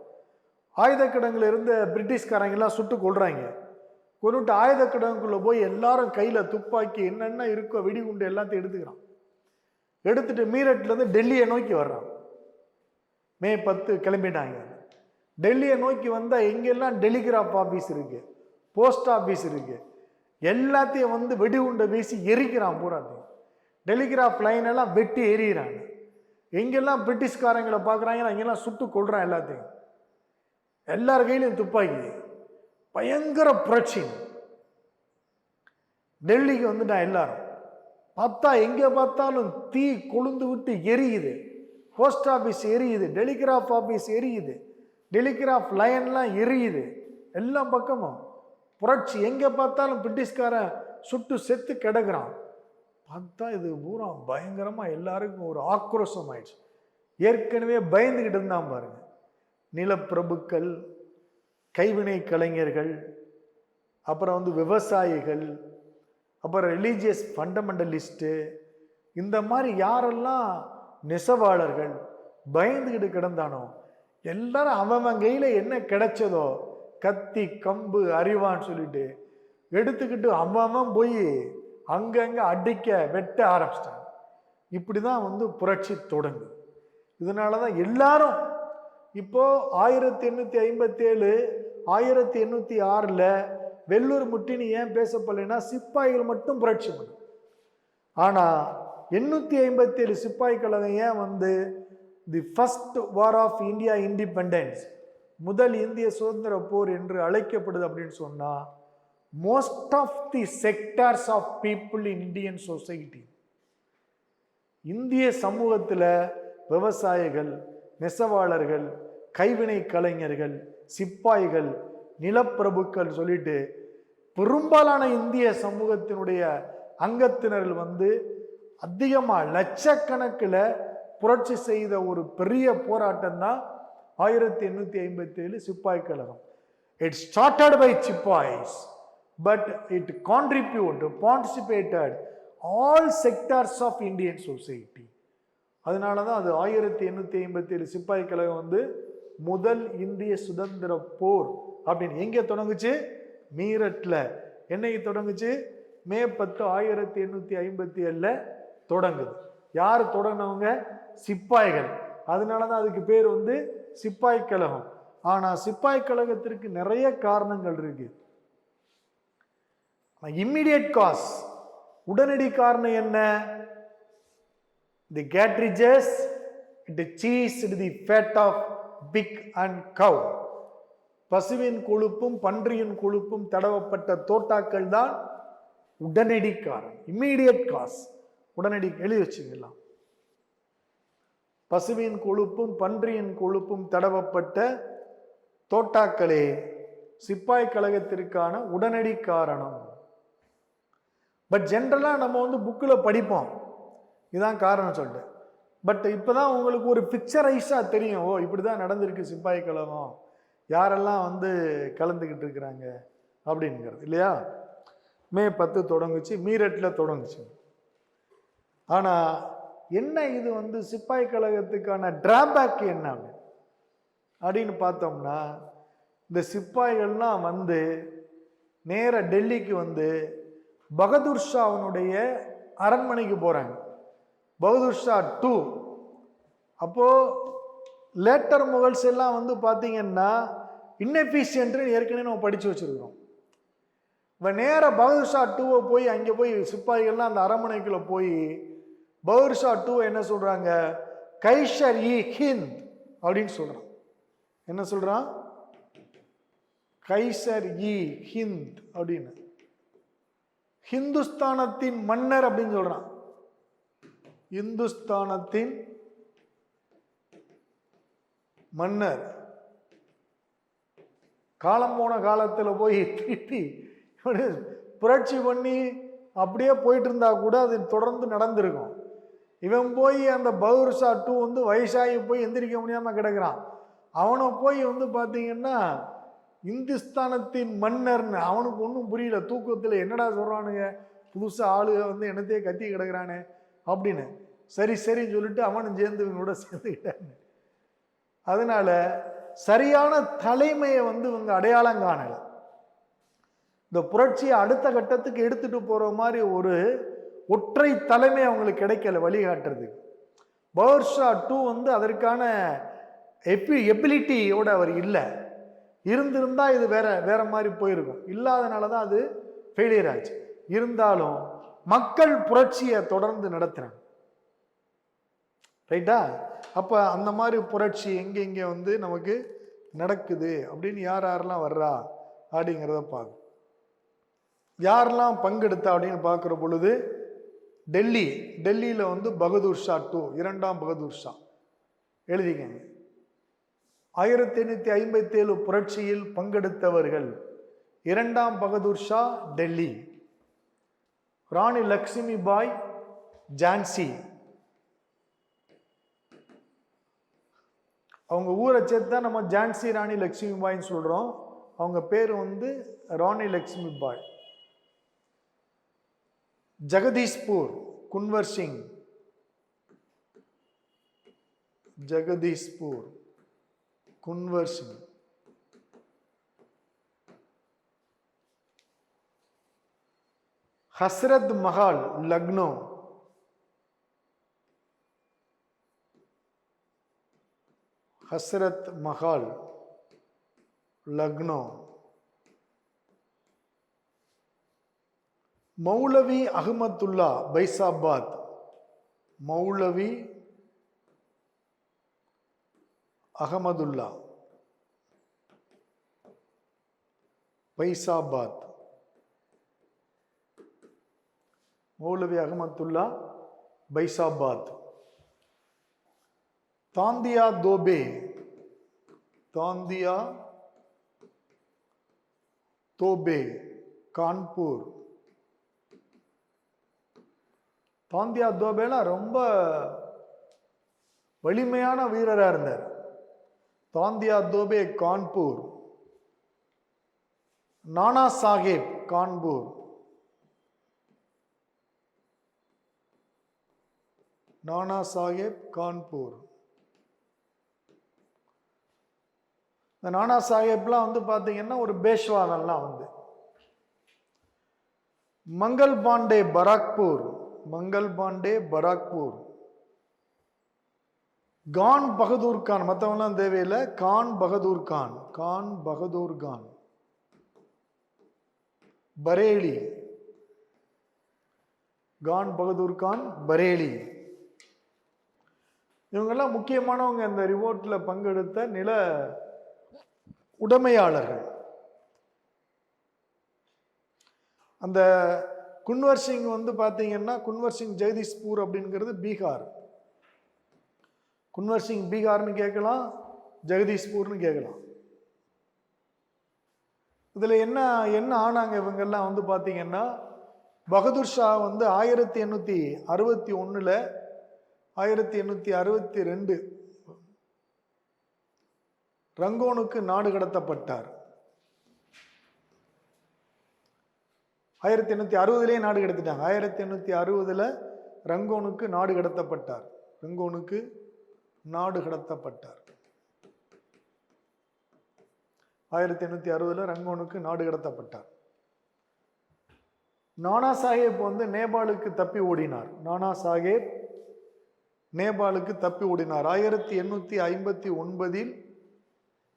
ஆயுத கிடங்குல இருந்த பிரிட்டிஷ்காரங்கெல்லாம் சுட்டு கொள்றாங்க. கொண்டுட்டு ஆயுத கிடங்குக்குள்ளே போய் எல்லாரும் கையில் துப்பாக்கி என்னென்ன இருக்கோ வெடிகுண்டு எல்லாத்தையும் எடுத்துக்கிறான். எடுத்துட்டு மீரட்லேருந்து டெல்லியை நோக்கி வர்றான். மே 10 கிளம்பிட்டாங்க. டெல்லியை நோக்கி வந்தால் எங்கெல்லாம் டெலிகிராஃப் ஆஃபீஸ் இருக்கு, போஸ்ட் ஆஃபீஸ் இருக்கு, எல்லாத்தையும் வந்து வெடிகுண்டை வீசி எரிக்கிறான். பூராத்தையும் டெலிகிராஃப் லைன் எல்லாம் வெட்டி எரியிறாங்க. எங்கெல்லாம் பிரிட்டிஷ்காரங்களை பார்க்குறாங்க அங்கெல்லாம் சுட்டு கொள்றான் எல்லாத்தையும். எல்லார் கையிலையும் துப்பாக்கி. பயங்கர புரட்சி. டெல்லிக்கு வந்துட்டான். எல்லாரும் பார்த்தா எங்கே பார்த்தாலும் தீ கொழுந்து விட்டு எரியுது. போஸ்ட் ஆஃபீஸ் எரியுது, டெலிகிராஃப் ஆஃபீஸ் எரியுது, டெலிகிராஃப் லைன்லாம் எரியுது. எல்லா பக்கமும் புரட்சி. எங்கே பார்த்தாலும் பிரிட்டிஷ்காரன் சுட்டு செத்து கிடக்குறான். பார்த்தா இது பூரா பயங்கரமா எல்லாருக்கும் ஒரு ஆக்ரோஷம் ஆயிடுச்சு. ஏற்கனவே பயந்துகிட்டு இருந்தான் பாருங்க. நிலப்பிரபுக்கள், கைவினை கலைஞர்கள், அப்புறம் வந்து விவசாயிகள், அப்புறம் ரிலீஜியஸ் ஃபண்டமெண்டலிஸ்ட்டு, இந்த மாதிரி யாரெல்லாம் நெசவாளர்கள் பயந்துகிட்டு கிடந்தானோ எல்லாரும் அவன் கையில் என்ன கிடைச்சதோ கத்தி கம்பு அறிவான்னு சொல்லிட்டு எடுத்துக்கிட்டு அவன் போய் அங்கங்க அடிக்க வெட்ட ஆரம்பிச்சிட்டாங்க. இப்படிதான் வந்து புரட்சி தொடங்கு. இதனாலதான் எல்லாரும் இப்போ 1857 1806 வெள்ளூர் முட்டினி ஏன் பேசப்படலைன்னா சிப்பாய்கள் மட்டும் புரட்சி பண்ணு. ஆனா 857 சிப்பாய் கழகம் ஏன் வந்து the first war of India independence, முதல் இந்திய சுதந்திர போர் என்று அழைக்கப்படுது அப்படின்னு சொன்னா, most of the sectors of people in Indian society, இந்திய சமூகத்தில் விவசாயிகள், நெசவாளர்கள், கைவினை கலைஞர்கள், சிப்பாய்கள், நிலப்பிரபுக்கள் சொல்லிட்டு பெரும்பாலான இந்திய சமூகத்தினுடைய அங்கத்தினர்கள் வந்து அதிகமாக லட்சக்கணக்கில் புரட்சி செய்த ஒரு பெரிய போராட்டம் தான் 1857 சிப்பாய் கழகம். It started by sepoys but it participated all sectors of Indian society. அதனால தான் அது 1857 சிப்பாய் கழகம் வந்து முதல் இந்திய சுதந்திர போர் அப்படின்னு. எங்கே தொடங்குச்சு? மீரட்ல. என்னைக்கு தொடங்குச்சு? மே 10 1857 தொடங்குது. யார் தொடங்கினவங்க? சிப்பாய்கள். அதனால தான் அதுக்கு பேர் வந்து சிப்பாய் கழகம். ஆனா சிப்பாய் கழகத்திற்கு நிறைய காரணங்கள் இருக்கு. இம்மிடியட் காஸ், உடனடி காரணம் என்ன? The cartridges it ceased the fat of pig and cow. பசுவின் கொழுப்பும் பன்றியின் கொழுப்பும் தடவப்பட்ட தோட்டாக்கள் தான் உடனடி காரணம். இம்மிடியட் காஸ், உடனடி. எழுதி வச்சுக்கலாம். பசுவின் கொழுப்பும் பன்றியின் கொழுப்பும் தடவப்பட்ட தோட்டாக்களே சிப்பாய் கழகத்திற்கான உடனடி காரணம். பட் ஜென்ரலா நம்ம வந்து புக்கில் படிப்போம் இதான் காரணம் சொல்லிட்டு. பட் இப்போதான் உங்களுக்கு ஒரு பிக்சரைஸா தெரியும், ஓ இப்படிதான் நடந்திருக்கு சிப்பாய் கழகம், யாரெல்லாம் வந்து கலந்துக்கிட்டு இருக்கிறாங்க அப்படிங்கிறது இல்லையா? மே 10 தொடங்குச்சு, மீரட்டில் தொடங்குச்சு. ஆனா என்ன இது வந்து சிப்பாய் கழகத்துக்கான டிராபேக் என்ன அப்படின்னு பார்த்தோம்னா, இந்த சிப்பாய்கள்லாம் வந்து நேர டெல்லிக்கு வந்து பகதூர் ஷா அவனுடைய அரண்மனைக்கு போறாங்க. பகதூர் ஷா 2. அப்போ லேட்டர் முகல்ஸ் எல்லாம் வந்து பார்த்தீங்கன்னா இன்னெஃபிஷியன்ட் ஏற்கனவே நம்ம படிச்சு வச்சிருக்கிறோம். இப்போ நேர பகதூர் ஷா 2 போய் அங்கே போய் சிப்பாய்கள்லாம் அந்த அரண்மனைக்குள்ள போய் பகதூர் ஷா 2 என்ன சொல்றாங்க? கைஷர் இ ஹிந்த் அப்படின்னு சொல்றான். என்ன சொல்றான்? கைசர் இ ஹிந்த் அப்படின்னு, ஹிந்துஸ்தானத்தின் மன்னர் அப்படின்னு சொல்றான். இந்துஸ்தானத்தின் மன்னர். காலம் போன காலத்தில் போய் திருப்பி புரட்சி பண்ணி அப்படியே போயிட்டு இருந்தா கூட அது தொடர்ந்து நடந்திருக்கும். இவன் போய் அந்த பகதூர் ஷா 2 வந்து வயசாகி போய் எந்திரிக்க முடியாம கிடக்குறான். அவனை போய் வந்து பார்த்தீங்கன்னா இந்துஸ்தானத்தின் மன்னர்னு அவனுக்கு ஒன்றும் புரியல. தூக்கத்தில் என்னடா சொல்றானுங்க, புதுசா ஆளுக வந்து என்னத்தையே கத்தி கிடக்குறானே அப்படின்னு. சரி சரின்னு சொல்லிட்டு அவனும் சேர்ந்து இவங்களோட சேர்ந்துக்கிட்டாங்க. அதனால சரியான தலைமையை வந்து இவங்க அடையாளம் காணல. இந்த புரட்சியை அடுத்த கட்டத்துக்கு எடுத்துட்டு போற மாதிரி ஒரு ஒற்றை தலைமை அவங்களுக்கு கிடைக்கல வழிகாட்டுறதுக்கு. பகதூர் ஷா 2 வந்து அதற்கான எபிலிட்டியோட அவர் இல்லை. இருந்திருந்தா இது வேற மாதிரி போயிருக்கும். இல்லாதனால தான் அது ஃபெயிலியர் ஆச்சு. இருந்தாலும் மக்கள் புரட்சியை தொடர்ந்து நடத்துறாங்க. ரைட்டா? அப்ப அந்த மாதிரி புரட்சி எங்க வந்து நமக்கு நடக்குது அப்படின்னு யாரெல்லாம் வர்றா அப்படிங்கிறத பார்க்கும். யாரெல்லாம் பங்கெடுத்தா அப்படின்னு பார்க்குற பொழுது டெல்லியில் வந்து பகதூர் ஷா 2, 2ஆம் பகதூர் ஷா எழுதிக்கங்க. 1857 புரட்சியில் பங்கெடுத்தவர்கள்: 2ஆம் பகதூர் ஷா டெல்லி, ராணி லக்ஷ்மி பாய் ஜான்சி, அவங்க ஊரை சேர்த்து தான் நம்ம ஜான்சி ராணி லக்ஷ்மி பாய்ன்னு சொல்றோம். அவங்க பேர் வந்து ராணி லக்ஷ்மி பாய். ஜெகதீஷ்பூர் குன்வர் சிங், ஜெகதீஷ்பூர் குன்வர் சிங். ஹஸ்ரத் மஹால் லக்னோ, ஹஸ்ரத் மஹால் லக்னோ. மௌலவி அஹமத்துல்லா பைசாபாத், மௌலவி அகமதுல்லா பைசாபாத், மௌலவி அகமதுல்லா பைசாபாத். தாந்தியா தோபே, தாந்தியா தோபே கான்பூர். தாந்தியா தோபேலாம் ரொம்ப வலிமையான வீரராக இருந்தார். தாந்தியா தோபே கான்பூர். நானா சாஹேப் கான்பூர், நானா சாஹேப் கான்பூர். இந்த நானா சாஹேப்லாம் வந்து பார்த்தீங்கன்னா ஒரு பேஷ்வானெல்லாம் வந்து. மங்கள் பாண்டே பராக்பூர், மங்கள் பாண்டே பராக்பூர். கான் பகதூர் கான், மற்றவங்களாம் தேவையில்லை, கான் பகதூர் கான், கான் பகதூர் கான் பரேலி, கான் பகதூர் கான் பரேலி. இவங்கெல்லாம் முக்கியமானவங்க இந்த ரிவோர்ட்ல பங்கெடுத்த நில உடைமையாளர்கள். அந்த குன்வர் சிங் வந்து பார்த்தீங்கன்னா, குன்வர் சிங் ஜெகதீஷ்பூர் அப்படிங்கிறது பீகார். குன்வர் சிங் பீகார்னு கேட்கலாம், ஜெகதீஷ்பூர்னு கேட்கலாம். இதில் என்ன என்ன ஆனாங்க இவங்கெல்லாம் வந்து பார்த்தீங்கன்னா, பகதூர் ஷா வந்து 1861 1862 ரங்கோனுக்கு நாடு கடத்தப்பட்டார். 1860 நாடு கடத்திட்டாங்க. 1860 ரங்கோனுக்கு நாடு கடத்தப்பட்டார். ரங்கோனுக்கு நாடு கடத்தப்பட்டார். 1860 ரங்கோனுக்கு நாடு கடத்தப்பட்டார். நானா சாஹேப் வந்து நேபாளுக்கு தப்பி ஓடினார். நானா சாஹேப் நேபாளுக்கு தப்பி ஓடினார். 1859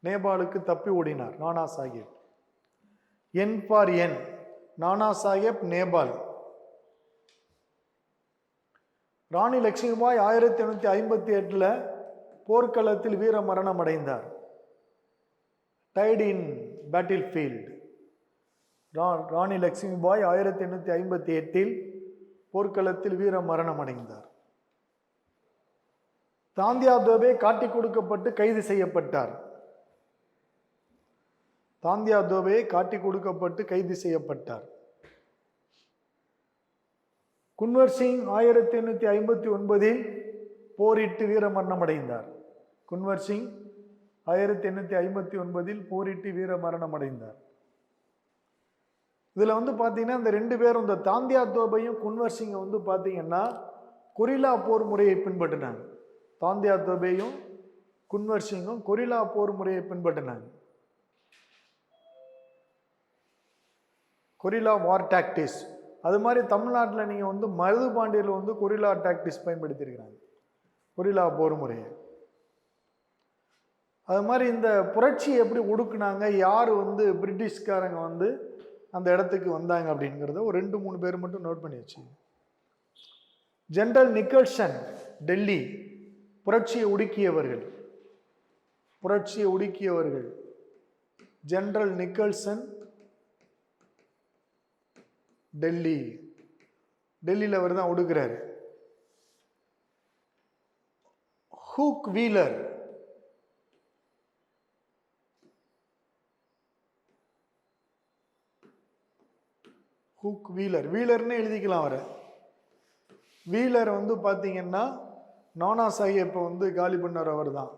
நேபாளுக்கு தப்பி ஓடினார் நானா சாஹேப். என் ஃபார் என், நானா சாஹேப் நேபாள். ராணி லட்சுமிபாய் 1858 போர்க்களத்தில் வீர மரணம் அடைந்தார். Died in battle field. Rani Lakshmibai 1858 போர்க்களத்தில் வீர மரணம் அடைந்தார். தாந்தியா தோபே காட்டி கொடுக்கப்பட்டு கைது செய்யப்பட்டார். தாந்தியா தோபே காட்டி கொடுக்கப்பட்டு கைது செய்யப்பட்டார். குன்வர் சிங் 1859 போரிட்டு வீரமரணம் அடைந்தார். குன்வர் சிங் 1859 போரிட்டு வீரமரணம் அடைந்தார். இதுல வந்து பாத்தீங்கன்னா இந்த ரெண்டு பேரும், இந்த தாந்தியா தோபையும் குன்வர் சிங் வந்து பாத்தீங்கன்னா கொரில்லா போர் முறையை பின்பற்றினாங்க. தாந்தியா தோபேயும் குன்வர் சிங்கும் கொரில்லா போர் முறையை பின்பற்றினாங்க. கொரில்லா வார் டாக்டிக்ஸ். அது மாதிரி தமிழ்நாட்டில் நீங்கள் வந்து மருது பாண்டியில் வந்து கொரில்லா டாக்டிக்ஸ் பயன்படுத்தியிருக்கிறாங்க, கொரில்லா போர் முறையை. அது மாதிரி இந்த புரட்சியை எப்படி ஒடுக்குனாங்க, யார் வந்து பிரிட்டிஷ்காரங்க வந்து அந்த இடத்துக்கு வந்தாங்க அப்படிங்கிறத ஒரு 2-3 பேர் மட்டும் நோட் பண்ணி வச்சு. ஜெனரல் நிக்கல்சன் டெல்லி, புரட்சியை ஒடுக்கியவர்கள், புரட்சியை ஒடுக்கியவர்கள். ஜெனரல் நிக்கல்சன் டெல்லி, டெல்லியில் அவர் தான் ஒடுக்குறாரு. ஹூக் வீலர், ஹூக் வீலர், வீலர்னு எழுதிக்கலாம் அவரை. வீலர் வந்து பார்த்தீங்கன்னா நானா சாஹேப்பை வந்து காலி பண்ணார் அவர் தான்.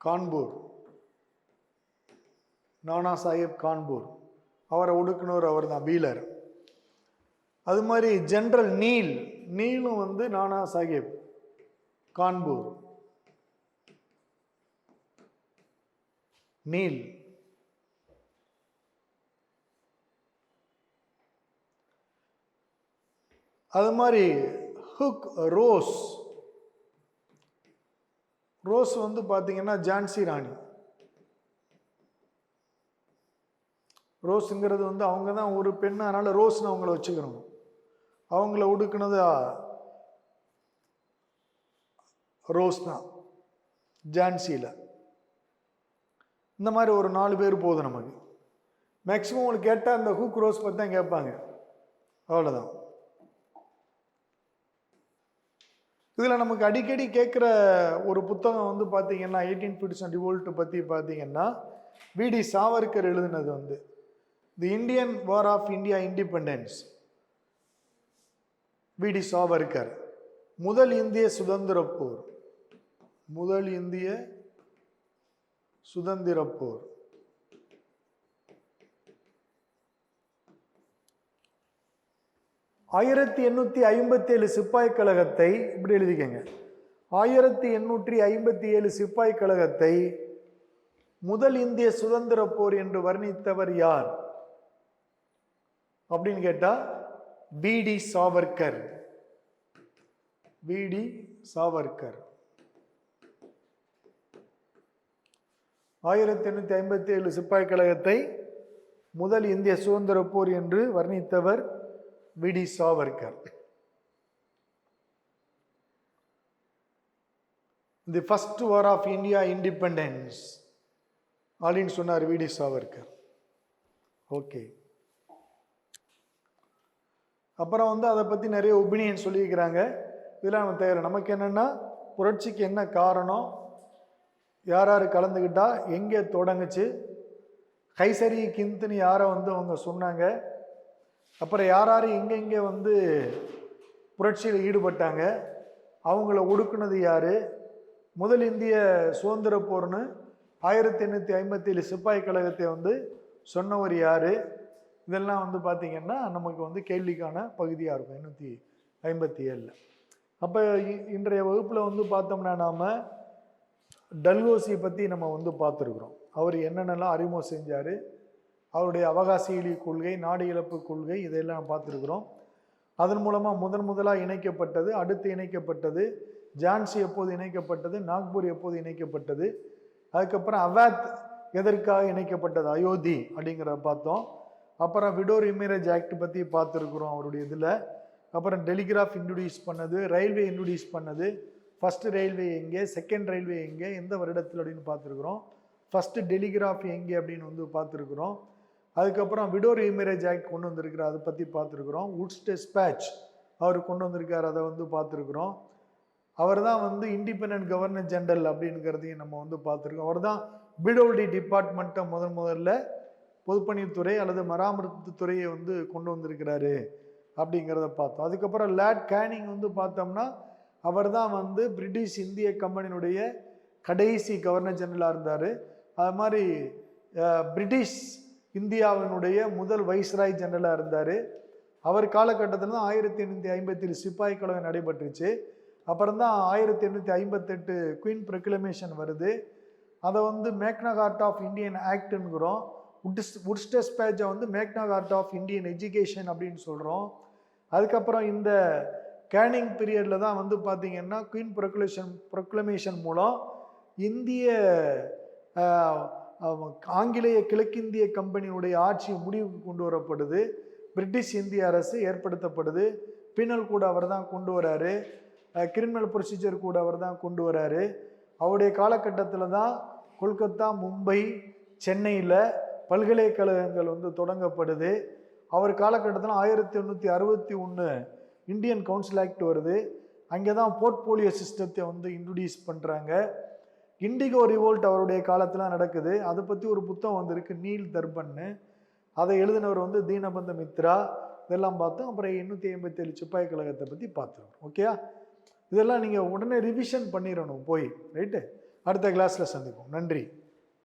கான்பூர், நானா சாஹேப் கான்பூர், அவரை ஒடுக்குனவர் அவர் தான், வீலர். அது மாதிரி ஜெனரல் நீல், நீலும் வந்து நானா சாஹேப் கான்பூர். நீல். அது மாதிரி ஹுக் ரோஸ். ரோஸ் வந்து பார்த்தீங்கன்னா ஜான்சி ராணி. ரோஸுங்கிறது வந்து அவங்க தான் ஒரு பெண், அதனால ரோஸ்னு அவங்கள வச்சுக்கிறோம். அவங்கள ஒடுக்குனது ரோஸ் தான் ஜான்சியில். இந்த மாதிரி ஒரு 4 பேர் போதும் நமக்கு. மேக்சிமம் உங்களுக்கு கேட்டால் அந்த ஹூக் ரோஸ் பற்றி தான் கேட்பாங்க, அவ்வளோதான். இதில் நமக்கு அடிக்கடி கேட்குற ஒரு புத்தகம் வந்து பார்த்தீங்கன்னா 1850s ரிவோல்ட் பற்றி பார்த்தீங்கன்னா வி.டி. சாவர்கர் எழுதினது வந்து the Indian war of India independence. V D. Savarkar, முதல் இந்திய சுதந்திர போர். முதல் இந்திய சுதந்திர போர். ஆயிரத்தி 1857 சிப்பாய் கழகத்தை இப்படி எழுதிக்கங்க. 1857 சிப்பாய் கழகத்தை முதல் இந்திய சுதந்திர போர் என்று வர்ணித்தவர் யார் அப்படின்னு கேட்டா வி.டி. சாவர்கர். வி.டி. சாவர்கர் 1857 சிப்பாய் கழகத்தை முதல் இந்திய சுதந்திர போர் என்று வர்ணித்தவர் V D. Savarkar. The first war of India independence அப்படின்னு சொன்னார் வி.டி. சாவர்கர். ஓகே. அப்புறம் வந்து அதை பற்றி நிறைய ஒப்பீனியன் சொல்லியிருக்கிறாங்க. இதெல்லாம் நம்ம தேவை. நமக்கு என்னென்னா புரட்சிக்கு என்ன காரணம், யார் யார் கலந்துக்கிட்டா, எங்கே தொடங்குச்சு, கைசரி கிந்துன்னு யாரை வந்து அவங்க சொன்னாங்க, அப்புறம் யார் யார் எங்கெங்கே வந்து புரட்சியில் ஈடுபட்டாங்க, அவங்கள ஒடுக்குனது யார், முதல் இந்திய சுதந்திர போர்னு 1857 சிப்பாய் கழகத்தை வந்து சொன்னவர் யார், இதெல்லாம் வந்து பார்த்திங்கன்னா நமக்கு வந்து கேள்விக்கான பகுதியாக இருக்கும் 1857. அப்போ இன்றைய வகுப்பில் வந்து பார்த்தோம்னா நாம் டல்ஹௌசியை பற்றி நம்ம வந்து பார்த்துருக்குறோம். அவர் என்னென்னலாம் அறிமுகம் செஞ்சார், அவருடைய அவகாசியிலி கொள்கை, நாடு இழப்பு கொள்கை, இதையெல்லாம் பார்த்துருக்குறோம். அதன் மூலமாக முதலாக இணைக்கப்பட்டது, அடுத்து இணைக்கப்பட்டது, ஜான்சி எப்போது இணைக்கப்பட்டது, நாக்பூர் எப்போது இணைக்கப்பட்டது, அதுக்கப்புறம் அவாத் எதற்காக இணைக்கப்பட்டது, அயோத்தி அப்படிங்கிறத பார்த்தோம். அப்புறம் விடோர் இமேரேஜ் ஆக்ட் பற்றி பார்த்துருக்குறோம் அவருடைய இதில். அப்புறம் டெலிகிராஃப் இன்ட்ரடியூஸ் பண்ணது, ரயில்வே இன்ட்ரடியூஸ் பண்ணது, ஃபஸ்ட்டு ரயில்வே எங்கே, செகண்ட் ரயில்வே எங்கே, எந்த வருடத்தில் அப்படின்னு பார்த்துருக்குறோம். ஃபஸ்ட்டு டெலிகிராஃப் எங்கே அப்படின்னு வந்து பார்த்துருக்குறோம். அதுக்கப்புறம் விடோர் இமேரேஜ் ஆக்ட் கொண்டு வந்திருக்கிறார், அதை பற்றி பார்த்துருக்குறோம். வுட்ஸ் டெஸ்பேட்ச் அவர் கொண்டு வந்திருக்கார், அதை வந்து பார்த்துருக்குறோம். அவர் தான் வந்து இண்டிபெண்ட் கவர்னர் ஜெனரல் அப்படிங்கிறதையும் நம்ம வந்து பார்த்துருக்கோம். அவர் தான் பிடோல்டி டிபார்ட்மெண்ட்டை முதல்ல பொதுப்பணித்துறை அல்லது மராமத்து துறையை வந்து கொண்டு வந்திருக்கிறாரு அப்படிங்கிறத பார்த்தோம். அதுக்கப்புறம் லார்ட் கேனிங் வந்து பார்த்தோம்னா அவர் தான் வந்து பிரிட்டிஷ் இந்திய கம்பெனியினுடைய கடைசி கவர்னர் ஜெனரலாக இருந்தார். அது மாதிரி பிரிட்டிஷ் இந்தியாவினுடைய முதல் வைஸ்ராய் ஜெனரலாக இருந்தார். அவர் காலகட்டத்தில் தான் 1857 சிப்பாய் கழகம் நடைபெற்றுச்சு. அப்புறம் தான் 1858 குயின் ப்ரொக்ளமேஷன் வருது. அதை வந்து மேக்னா கார்ட்டா ஆஃப் இந்தியன் ஆக்டுங்கிறோம். வுட்ஸ் டெஸ்பேட்சை வந்து மேக்னா கார்ட்டா ஆஃப் இந்தியன் எஜுகேஷன் அப்படின்னு சொல்கிறோம். அதுக்கப்புறம் இந்த கேனிங் பீரியடில் தான் வந்து பார்த்திங்கன்னா குயின் ப்ரொக்ளமேஷன் மூலம் இந்திய ஆங்கிலேய கிழக்கிந்திய கம்பெனியுடைய ஆட்சி முடிவுக்கு கொண்டு வரப்படுது. பிரிட்டிஷ் இந்திய அரசு ஏற்படுத்தப்படுது. பீனல் கூட அவர் தான் கொண்டு வராரு, கிரிமினல் ப்ரொசீஜர் கூட அவர் தான் கொண்டு வராரு. அவருடைய காலகட்டத்தில் தான் கொல்கத்தா, மும்பை, சென்னையில் பல்கலைக்கழகங்கள் வந்து தொடங்கப்படுது. அவர் காலகட்டத்தில் 1861 இந்தியன் கவுன்சில் ஆக்ட் வருது. அங்கே தான் போர்ட்போலியோ சிஸ்டத்தை வந்து இன்ட்ரடியூஸ் பண்ணுறாங்க. இண்டிகோ ரிவோல்ட் அவருடைய காலத்தில் நடக்குது. அதை பற்றி ஒரு புத்தகம் வந்திருக்கு, நீல் தர்பன்னு. அதை எழுதினவர் வந்து தீனபந்த மித்ரா. இதெல்லாம் பார்த்தோம். அப்புறம் 857 சிப்பாய் கழகத்தை பற்றி பார்த்துருவோம். ஓகேயா? இதெல்லாம் நீங்கள் உடனே ரிவிஷன் பண்ணிடணும் போய். ரைட்டு? அடுத்த கிளாஸில் சந்திப்போம். நன்றி.